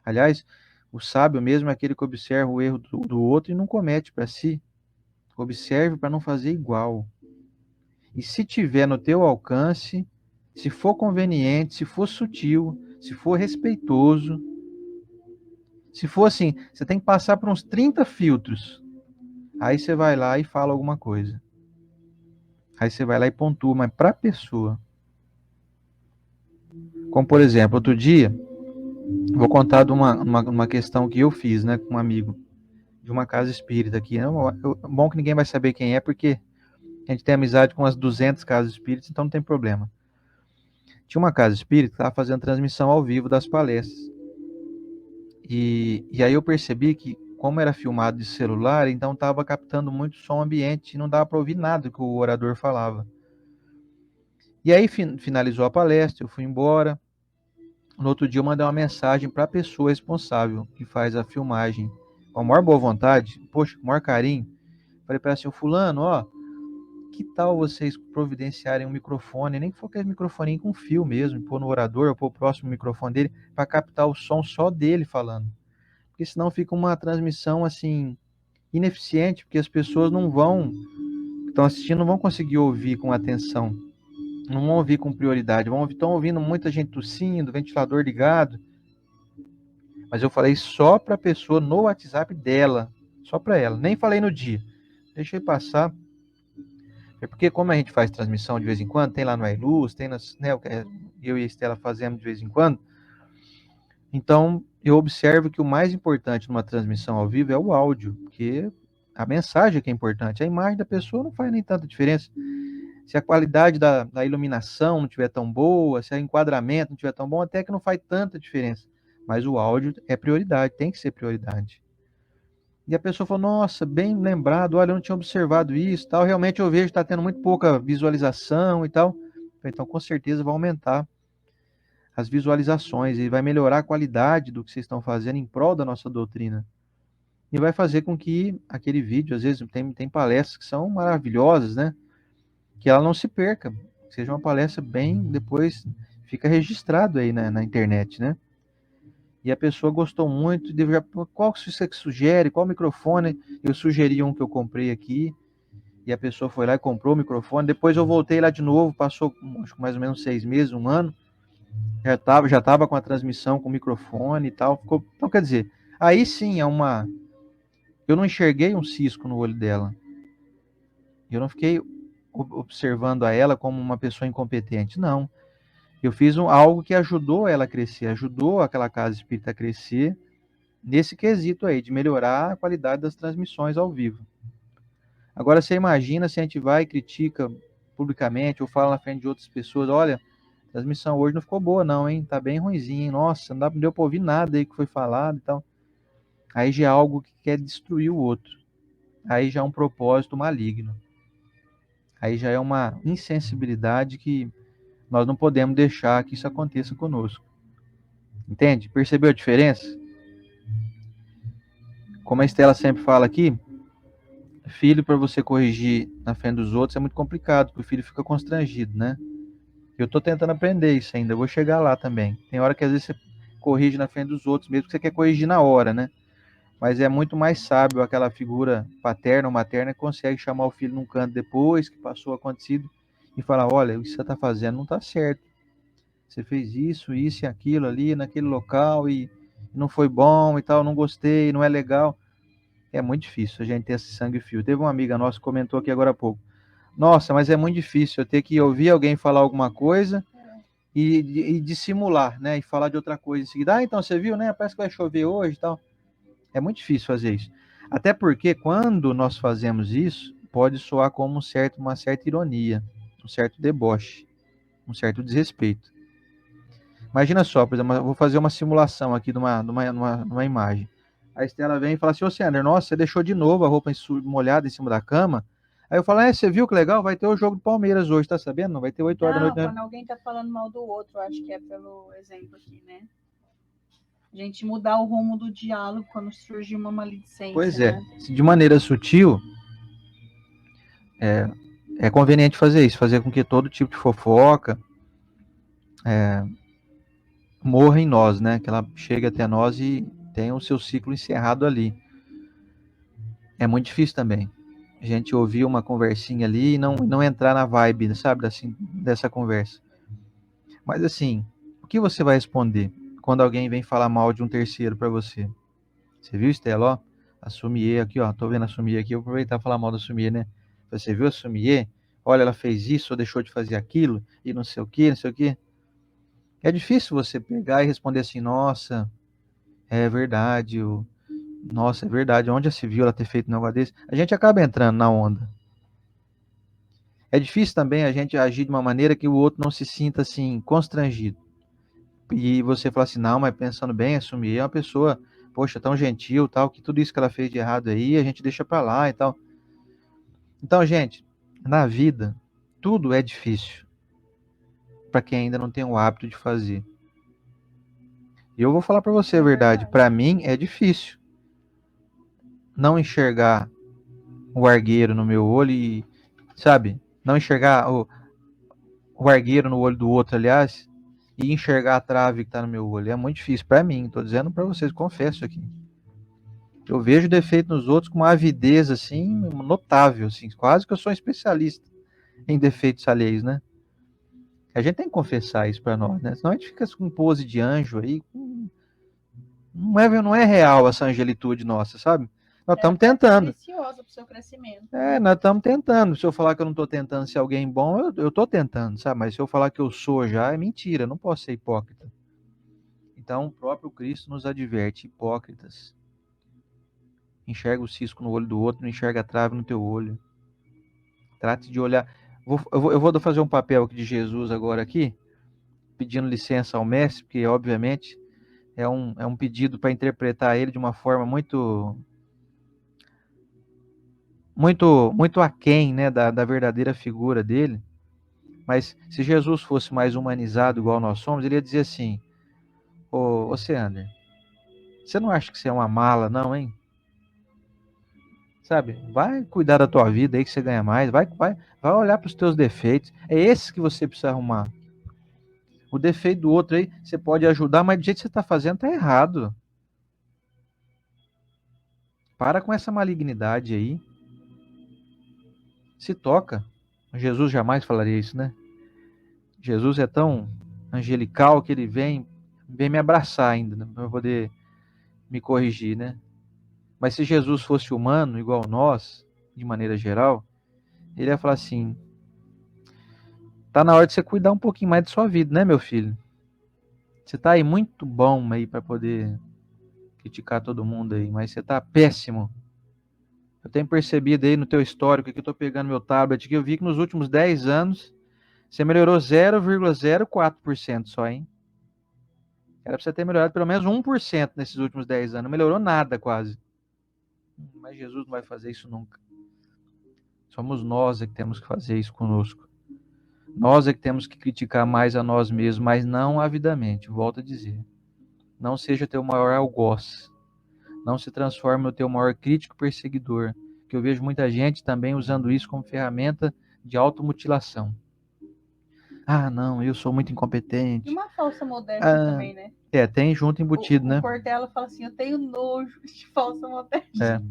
Aliás, o sábio mesmo é aquele que observa o erro do outro e não comete para si. Observe para não fazer igual. E se tiver no teu alcance, se for conveniente, se for sutil, se for respeitoso, se for assim, você tem que passar por uns 30 filtros. Aí você vai lá e fala alguma coisa. Aí você vai lá e pontua, mas para a pessoa. Como, por exemplo, outro dia, vou contar de uma questão que eu fiz, né, com um amigo de uma casa espírita aqui. É bom que ninguém vai saber quem é, porque a gente tem amizade com umas 200 casas espíritas, então não tem problema. Tinha uma casa espírita que estava fazendo transmissão ao vivo das palestras. E aí eu percebi que, como era filmado de celular, então estava captando muito som ambiente e não dava para ouvir nada que o orador falava. E aí finalizou a palestra, eu fui embora. No outro dia eu mandei uma mensagem para a pessoa responsável que faz a filmagem, com a maior boa vontade, poxa, com o maior carinho. Falei para ela assim, fulano, ó, que tal vocês providenciarem um microfone, nem que for aquele microfone com fio mesmo, pôr no orador, ou pôr o próximo microfone dele, para captar o som só dele falando. Porque senão fica uma transmissão assim ineficiente, porque as pessoas não vão, que estão assistindo, não vão conseguir ouvir com atenção, não vão ouvir com prioridade, estão ouvindo muita gente tossindo, ventilador ligado. Mas eu falei só para a pessoa no WhatsApp dela, só para ela, nem falei no dia, deixei passar. É porque como a gente faz transmissão de vez em quando, tem lá no iLuz, tem nas, né, eu e a Estela fazemos de vez em quando, então eu observo que o mais importante numa transmissão ao vivo é o áudio, porque a mensagem é que é importante, a imagem da pessoa não faz nem tanta diferença. Se a qualidade da iluminação não estiver tão boa, se o enquadramento não estiver tão bom, até que não faz tanta diferença. Mas o áudio é prioridade, tem que ser prioridade. E a pessoa falou, nossa, bem lembrado, olha, eu não tinha observado isso, tal. Realmente eu vejo que está tendo muito pouca visualização e tal. Então, com certeza, vai aumentar as visualizações e vai melhorar a qualidade do que vocês estão fazendo em prol da nossa doutrina. E vai fazer com que aquele vídeo, às vezes, tem palestras que são maravilhosas, né? Que ela não se perca. Que seja uma palestra bem, depois fica registrado aí na internet, né? E a pessoa gostou muito, qual que você sugere, qual microfone? Eu sugeri um que eu comprei aqui, e a pessoa foi lá e comprou o microfone, depois eu voltei lá de novo, passou acho que mais ou menos 6 meses, um ano, já tava com a transmissão com o microfone e tal, então quer dizer, aí sim eu não enxerguei um cisco no olho dela, eu não fiquei observando a ela como uma pessoa incompetente, não. Eu fiz algo que ajudou ela a crescer, ajudou aquela casa espírita a crescer nesse quesito aí, de melhorar a qualidade das transmissões ao vivo. Agora, você imagina se a gente vai e critica publicamente ou fala na frente de outras pessoas, olha, a transmissão hoje não ficou boa não, hein? Tá bem ruimzinho, hein? Nossa, não deu para ouvir nada aí que foi falado e tal. Aí já é algo que quer destruir o outro. Aí já é um propósito maligno. Aí já é uma insensibilidade que nós não podemos deixar que isso aconteça conosco. Entende? Percebeu a diferença? Como a Estela sempre fala aqui, filho, para você corrigir na frente dos outros é muito complicado, porque o filho fica constrangido, né? Eu tô tentando aprender isso ainda, eu vou chegar lá também. Tem hora que às vezes corrige na frente dos outros, mesmo que você quer corrigir na hora, né? Mas é muito mais sábio aquela figura paterna ou materna que consegue chamar o filho num canto depois que passou o acontecido e falar, olha, o que você está fazendo não está certo. Você fez isso, isso e aquilo ali, naquele local e não foi bom e tal, não gostei, não é legal. É muito difícil a gente ter esse sangue frio. Teve uma amiga nossa que comentou aqui agora há pouco. Nossa, mas é muito difícil eu ter que ouvir alguém falar alguma coisa e dissimular, né? E falar de outra coisa em seguida. Ah, então você viu, né? Parece que vai chover hoje e tal. É muito difícil fazer isso. Até porque quando nós fazemos isso, pode soar como uma certa ironia, um certo deboche, um certo desrespeito. Imagina só, por exemplo, eu vou fazer uma simulação aqui numa imagem. A Estela vem e fala assim, ô Sander, nossa, você deixou de novo a roupa molhada em cima da cama. Aí eu falo, você viu que legal? Vai ter o jogo do Palmeiras hoje, tá sabendo? Não vai ter 8 horas da noite. Não, quando alguém tá falando mal do outro, acho que é pelo exemplo aqui, né? A gente mudar o rumo do diálogo quando surge uma maledicência. Pois é, né? de maneira sutil, é conveniente fazer isso, fazer com que todo tipo de fofoca morra em nós, né? Que ela chegue até nós e tenha o seu ciclo encerrado ali. É muito difícil também. A gente ouvir uma conversinha ali e não entrar na vibe, sabe, assim, dessa conversa. Mas assim, o que você vai responder quando alguém vem falar mal de um terceiro para você? Você viu, Estela, ó? A Sumier aqui, ó. Tô vendo a Sumier aqui, eu vou aproveitar e falar mal da Sumier, né? Você viu a Sumier? Olha, ela fez isso ou deixou de fazer aquilo e não sei o que, não sei o que. É difícil você pegar e responder assim, nossa, é verdade, nossa, é verdade, onde já se viu ela ter feito um negócio desse? A gente acaba entrando na onda. É difícil também a gente agir de uma maneira que o outro não se sinta assim, constrangido. E você fala assim, não, mas pensando bem, assumir é uma pessoa, poxa, tão gentil, tal, que tudo isso que ela fez de errado aí, a gente deixa pra lá e tal. Então, gente, na vida, tudo é difícil para quem ainda não tem o hábito de fazer. E eu vou falar para você a verdade, para mim é difícil não enxergar o argueiro no meu olho e, sabe, não enxergar o argueiro no olho do outro, aliás, e enxergar a trave que está no meu olho. É muito difícil para mim, tô dizendo para vocês, confesso aqui. Eu vejo defeito nos outros com uma avidez, assim, notável, assim, quase que eu sou um especialista em defeitos alheios, né? A gente tem que confessar isso para nós, né? Senão a gente fica com pose de anjo aí. Não é real essa angelitude nossa, sabe? Nós estamos tentando. Preciosa para o seu crescimento. Nós estamos tentando. Se eu falar que eu não estou tentando ser alguém bom, eu estou tentando, sabe? Mas se eu falar que eu sou já, é mentira. Eu não posso ser hipócrita. Então, o próprio Cristo nos adverte, hipócritas. Enxerga o cisco no olho do outro, não enxerga a trave no teu olho. Trate de olhar. Eu vou fazer um papel aqui de Jesus agora aqui, pedindo licença ao mestre, porque obviamente é um pedido para interpretar ele de uma forma muito aquém, né, da verdadeira figura dele. Mas se Jesus fosse mais humanizado igual nós somos, ele ia dizer assim, ô Sander, você não acha que você é uma mala não, hein? Sabe, vai cuidar da tua vida aí que você ganha mais, vai olhar para os teus defeitos, é esse que você precisa arrumar. O defeito do outro aí, você pode ajudar, mas do jeito que você está fazendo, tá errado. Para com essa malignidade aí. Se toca. Jesus jamais falaria isso, né? Jesus é tão angelical que ele vem me abraçar ainda, né, para poder me corrigir, né? Mas se Jesus fosse humano, igual nós, de maneira geral, ele ia falar assim, tá na hora de você cuidar um pouquinho mais da sua vida, né, meu filho? Você tá aí muito bom aí para poder criticar todo mundo aí, mas você tá péssimo. Eu tenho percebido aí no teu histórico, que eu tô pegando meu tablet aqui, eu vi que nos últimos 10 anos você melhorou 0,04% só, hein? Era pra você ter melhorado pelo menos 1% nesses últimos 10 anos. Não melhorou nada quase. Mas Jesus não vai fazer isso nunca. Somos nós que temos que fazer isso conosco. Nós que temos que criticar mais a nós mesmos, mas não avidamente. Volto a dizer. Não seja teu maior algoz. Não se transforme no teu maior crítico perseguidor. Que eu vejo muita gente também usando isso como ferramenta de automutilação. Ah, não, eu sou muito incompetente. E uma falsa modéstia também, né? Tem junto embutido, O né? Cortella fala assim, eu tenho nojo de falsa modéstia.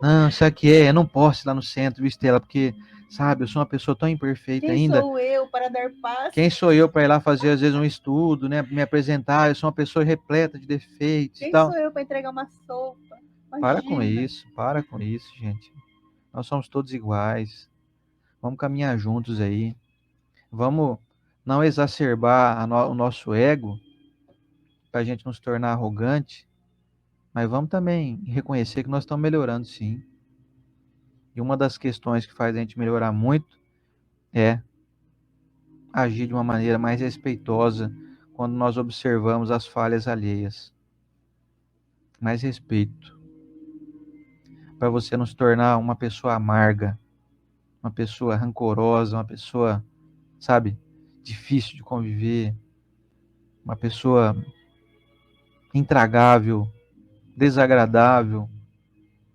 Não, isso aqui eu não posso ir lá no centro, viu, Estela, porque, sabe, eu sou uma pessoa tão imperfeita Quem ainda. sou eu para dar paz? Quem sou eu para ir lá fazer, às vezes, um estudo, né? Me apresentar, eu sou uma pessoa repleta de defeitos e Quem tal. sou eu para entregar uma sopa? Imagina. Para com isso, gente. Nós somos todos iguais. Vamos caminhar juntos aí. Vamos não exacerbar o nosso ego para a gente não se tornar arrogante, mas vamos também reconhecer que nós estamos melhorando, sim. E uma das questões que faz a gente melhorar muito é agir de uma maneira mais respeitosa quando nós observamos as falhas alheias. Mais respeito, para você não se tornar uma pessoa amarga, uma pessoa rancorosa, uma pessoa, sabe, difícil de conviver, uma pessoa intragável, desagradável,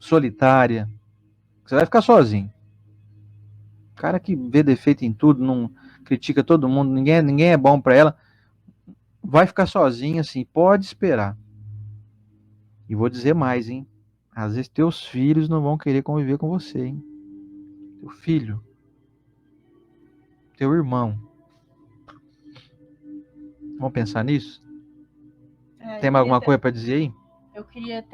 solitária. Você vai ficar sozinho. O cara que vê defeito em tudo, não critica todo mundo, ninguém é bom para ela, vai ficar sozinho assim, pode esperar. E vou dizer mais, hein? Às vezes teus filhos não vão querer conviver com você, hein? Teu filho, teu irmão. Vamos pensar nisso? Tem mais alguma coisa para dizer aí? Eu queria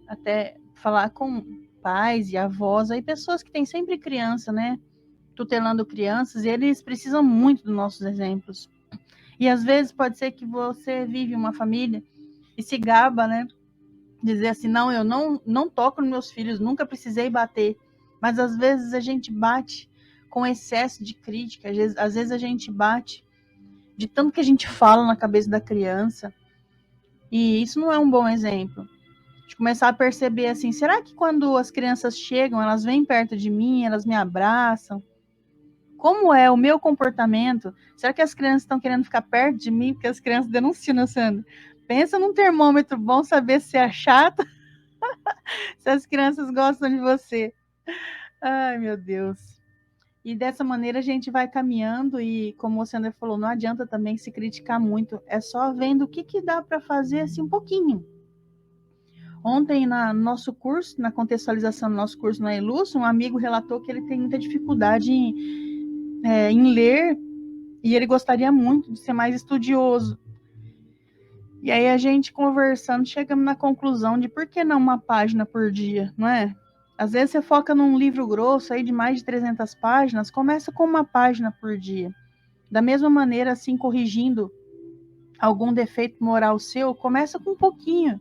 até falar com pais e avós aí, pessoas que têm sempre criança, né? Tutelando crianças, e eles precisam muito dos nossos exemplos. E às vezes pode ser que você vive uma família e se gaba, né? Dizer assim, não, eu não toco nos meus filhos, nunca precisei bater. Mas às vezes a gente bate com excesso de crítica, às vezes a gente bate de tanto que a gente fala na cabeça da criança. E isso não é um bom exemplo. De começar a perceber assim, será que quando as crianças chegam, elas vêm perto de mim, elas me abraçam? Como é o meu comportamento? Será que as crianças estão querendo ficar perto de mim? Porque as crianças denunciam, né, Sandra? Pensa num termômetro bom, saber se é chato, se as crianças gostam de você. Ai, meu Deus. E dessa maneira a gente vai caminhando e, como o Sandra falou, não adianta também se criticar muito. É só vendo o que dá para fazer assim um pouquinho. Ontem, no nosso curso, na contextualização do nosso curso na Ilus, um amigo relatou que ele tem muita dificuldade em ler e ele gostaria muito de ser mais estudioso. E aí a gente conversando, chegamos na conclusão de por que não uma página por dia, não é? Às vezes você foca num livro grosso aí de mais de 300 páginas, começa com uma página por dia. Da mesma maneira, assim, corrigindo algum defeito moral seu, começa com um pouquinho.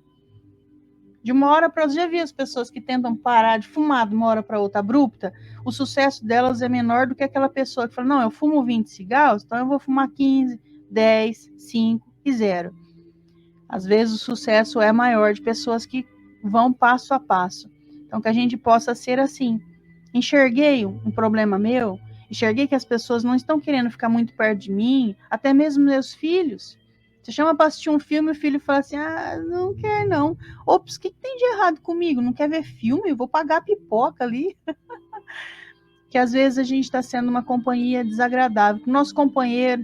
De uma hora para outra, já vi as pessoas que tentam parar de fumar de uma hora para outra abrupta, o sucesso delas é menor do que aquela pessoa que fala, não, eu fumo 20 cigarros, então eu vou fumar 15, 10, 5 e 0. Às vezes o sucesso é maior de pessoas que vão passo a passo. Então que a gente possa ser assim. Enxerguei um problema meu, enxerguei que as pessoas não estão querendo ficar muito perto de mim, até mesmo meus filhos. Você chama para assistir um filme, o filho fala assim, não quer não. Ops, o que tem de errado comigo? Não quer ver filme? Eu vou pagar a pipoca ali. Que às vezes a gente está sendo uma companhia desagradável. O nosso companheiro,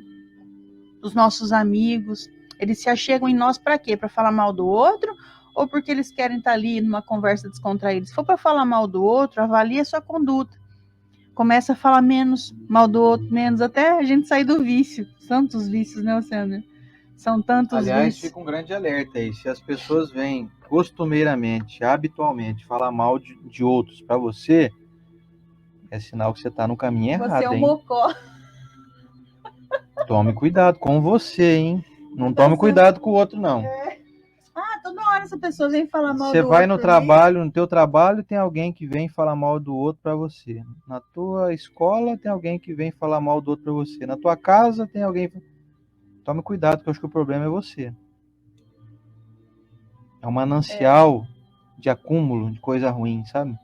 os nossos amigos, eles se achegam em nós para quê? Para falar mal do outro? Ou porque eles querem estar ali numa conversa descontraída? Se for para falar mal do outro, avalie a sua conduta. Começa a falar menos mal do outro, menos, até a gente sair do vício. Tantos vícios, né, Sandra? São tantos Aliás, vícios. fica um grande alerta aí. Se as pessoas vêm costumeiramente, habitualmente, falar mal de outros para você, é sinal que você está no caminho Você é errado, um hein? mocó. Tome cuidado com você, hein? Não tome cuidado com o outro, não. Toda hora essa pessoa vem falar mal Você do vai outro no por mim. trabalho, no teu trabalho tem alguém que vem falar mal do outro para você. Na tua escola tem alguém que vem falar mal do outro para você. Na tua casa tem alguém. Tome cuidado, que eu acho que o problema é você. É um manancial de acúmulo de coisa ruim, sabe?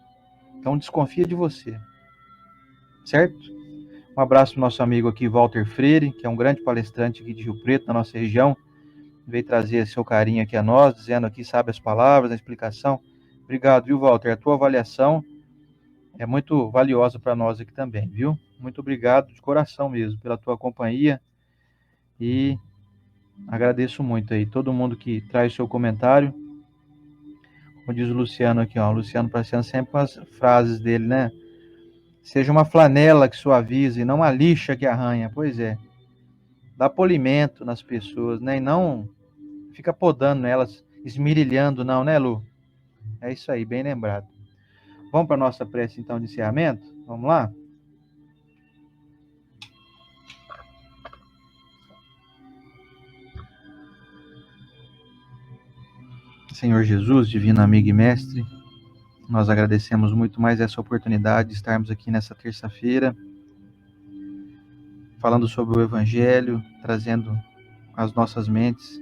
Então desconfia de você. Certo? Um abraço pro nosso amigo aqui, Walter Freire, que é um grande palestrante aqui de Rio Preto, na nossa região. Veio trazer seu carinho aqui a nós, dizendo aqui, sabe, as palavras, a explicação. Obrigado, viu, Walter? A tua avaliação é muito valiosa para nós aqui também, viu? Muito obrigado de coração mesmo pela tua companhia e Agradeço muito aí todo mundo que traz o seu comentário. Como diz o Luciano aqui, ó, o Luciano Praciano sempre com as frases dele, né? Seja uma flanela que suaviza e não uma lixa que arranha. Pois é, dá polimento nas pessoas, né? E não fica podando nelas, esmirilhando não, né, Lu? É isso aí, bem lembrado. Vamos para a nossa prece, então, de encerramento? Vamos lá? Senhor Jesus, divino amigo e mestre, nós agradecemos muito mais essa oportunidade de estarmos aqui nessa terça-feira, falando sobre o Evangelho, trazendo às nossas mentes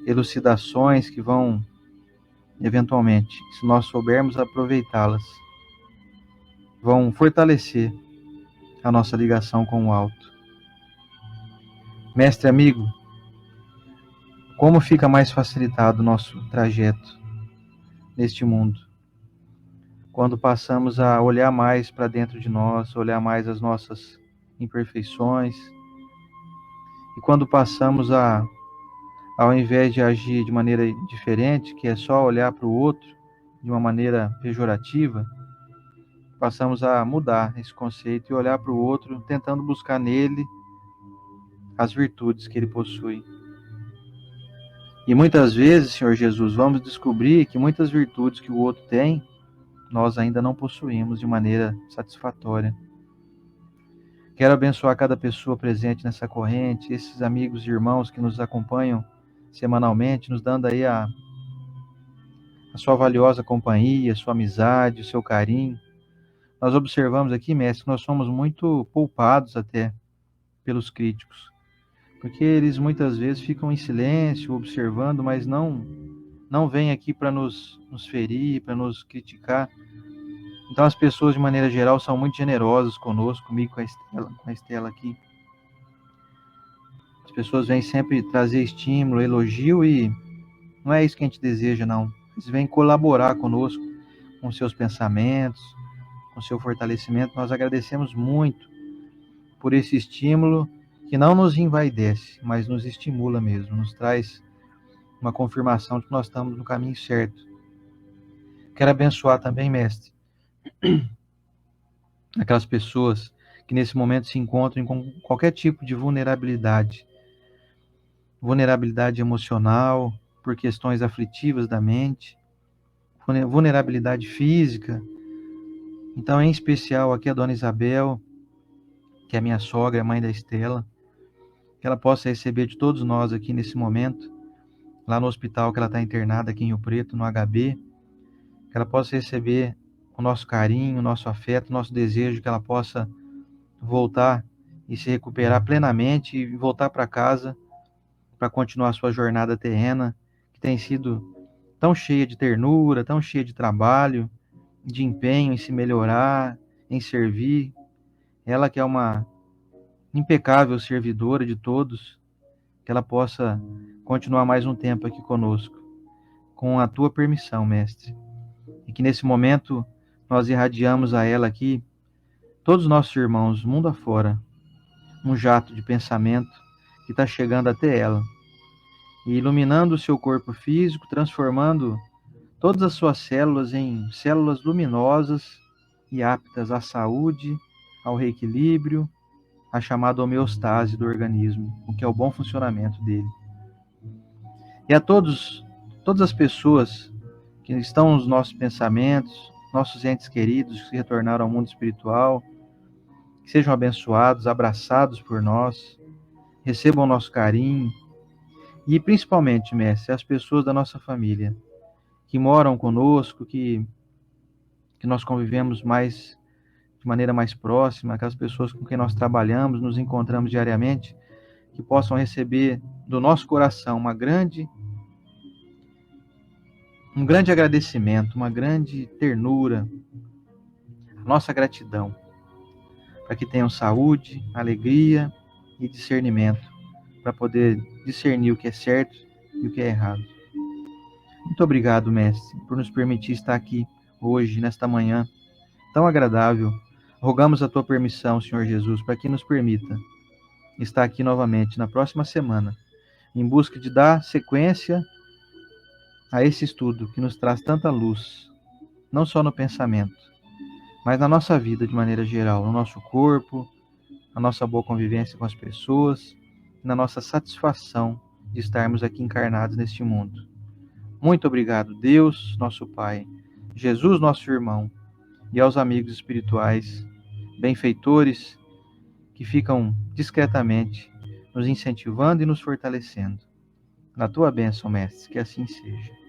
elucidações que vão, eventualmente, se nós soubermos aproveitá-las, vão fortalecer a nossa ligação com o alto. Mestre amigo, como fica mais facilitado o nosso trajeto neste mundo? Quando passamos a olhar mais para dentro de nós, olhar mais as nossas imperfeições, e quando passamos a, ao invés de agir de maneira diferente, que é só olhar para o outro de uma maneira pejorativa, passamos a mudar esse conceito e olhar para o outro, tentando buscar nele as virtudes que ele possui. E muitas vezes, Senhor Jesus, vamos descobrir que muitas virtudes que o outro tem, nós ainda não possuímos de maneira satisfatória. Quero abençoar cada pessoa presente nessa corrente, esses amigos e irmãos que nos acompanham semanalmente, nos dando aí a sua valiosa companhia, a sua amizade, o seu carinho. Nós observamos aqui, mestre, que nós somos muito poupados até pelos críticos, porque eles muitas vezes ficam em silêncio, observando, mas não vêm aqui para nos ferir, para nos criticar. Então as pessoas, de maneira geral, são muito generosas conosco, comigo, com a Estela aqui. As pessoas vêm sempre trazer estímulo, elogio, e não é isso que a gente deseja, não. Eles vêm colaborar conosco, com seus pensamentos, com seu fortalecimento. Nós agradecemos muito por esse estímulo que não nos envaidece, mas nos estimula mesmo, nos traz uma confirmação de que nós estamos no caminho certo. Quero abençoar também, mestre, aquelas pessoas que nesse momento se encontram com qualquer tipo de vulnerabilidade emocional, por questões aflitivas da mente, vulnerabilidade física. Então, em especial aqui a dona Isabel, que é minha sogra, a mãe da Estela, que ela possa receber de todos nós aqui nesse momento, lá no hospital que ela está internada aqui em Rio Preto, no HB, que ela possa receber o nosso carinho, o nosso afeto, o nosso desejo, que ela possa voltar e se recuperar plenamente e voltar para casa para continuar a sua jornada terrena, que tem sido tão cheia de ternura, tão cheia de trabalho, de empenho em se melhorar, em servir. Ela que é uma impecável servidora de todos, que ela possa continuar mais um tempo aqui conosco, com a tua permissão, mestre. E que nesse momento nós irradiamos a ela aqui, todos os nossos irmãos, mundo afora, um jato de pensamento que está chegando até ela, e iluminando o seu corpo físico, transformando todas as suas células em células luminosas e aptas à saúde, ao reequilíbrio, à chamada homeostase do organismo, o que é o bom funcionamento dele. E a todas as pessoas que estão nos nossos pensamentos, nossos entes queridos que retornaram ao mundo espiritual, que sejam abençoados, abraçados por nós, recebam o nosso carinho, e principalmente, mestre, as pessoas da nossa família, que moram conosco, que nós convivemos mais, de maneira mais próxima, aquelas pessoas com quem nós trabalhamos, nos encontramos diariamente, que possam receber do nosso coração um grande agradecimento, uma grande ternura, a nossa gratidão, para que tenham saúde, alegria e discernimento, para poder discernir o que é certo e o que é errado. Muito obrigado, mestre, por nos permitir estar aqui hoje, nesta manhã tão agradável. Rogamos a tua permissão, Senhor Jesus, para que nos permita estar aqui novamente na próxima semana, em busca de dar sequência a esse estudo que nos traz tanta luz, não só no pensamento, mas na nossa vida de maneira geral, no nosso corpo, na nossa boa convivência com as pessoas, na nossa satisfação de estarmos aqui encarnados neste mundo. Muito obrigado, Deus, nosso Pai, Jesus, nosso irmão, e aos amigos espirituais, benfeitores, que ficam discretamente nos incentivando e nos fortalecendo. Na tua bênção, Mestre, que assim seja.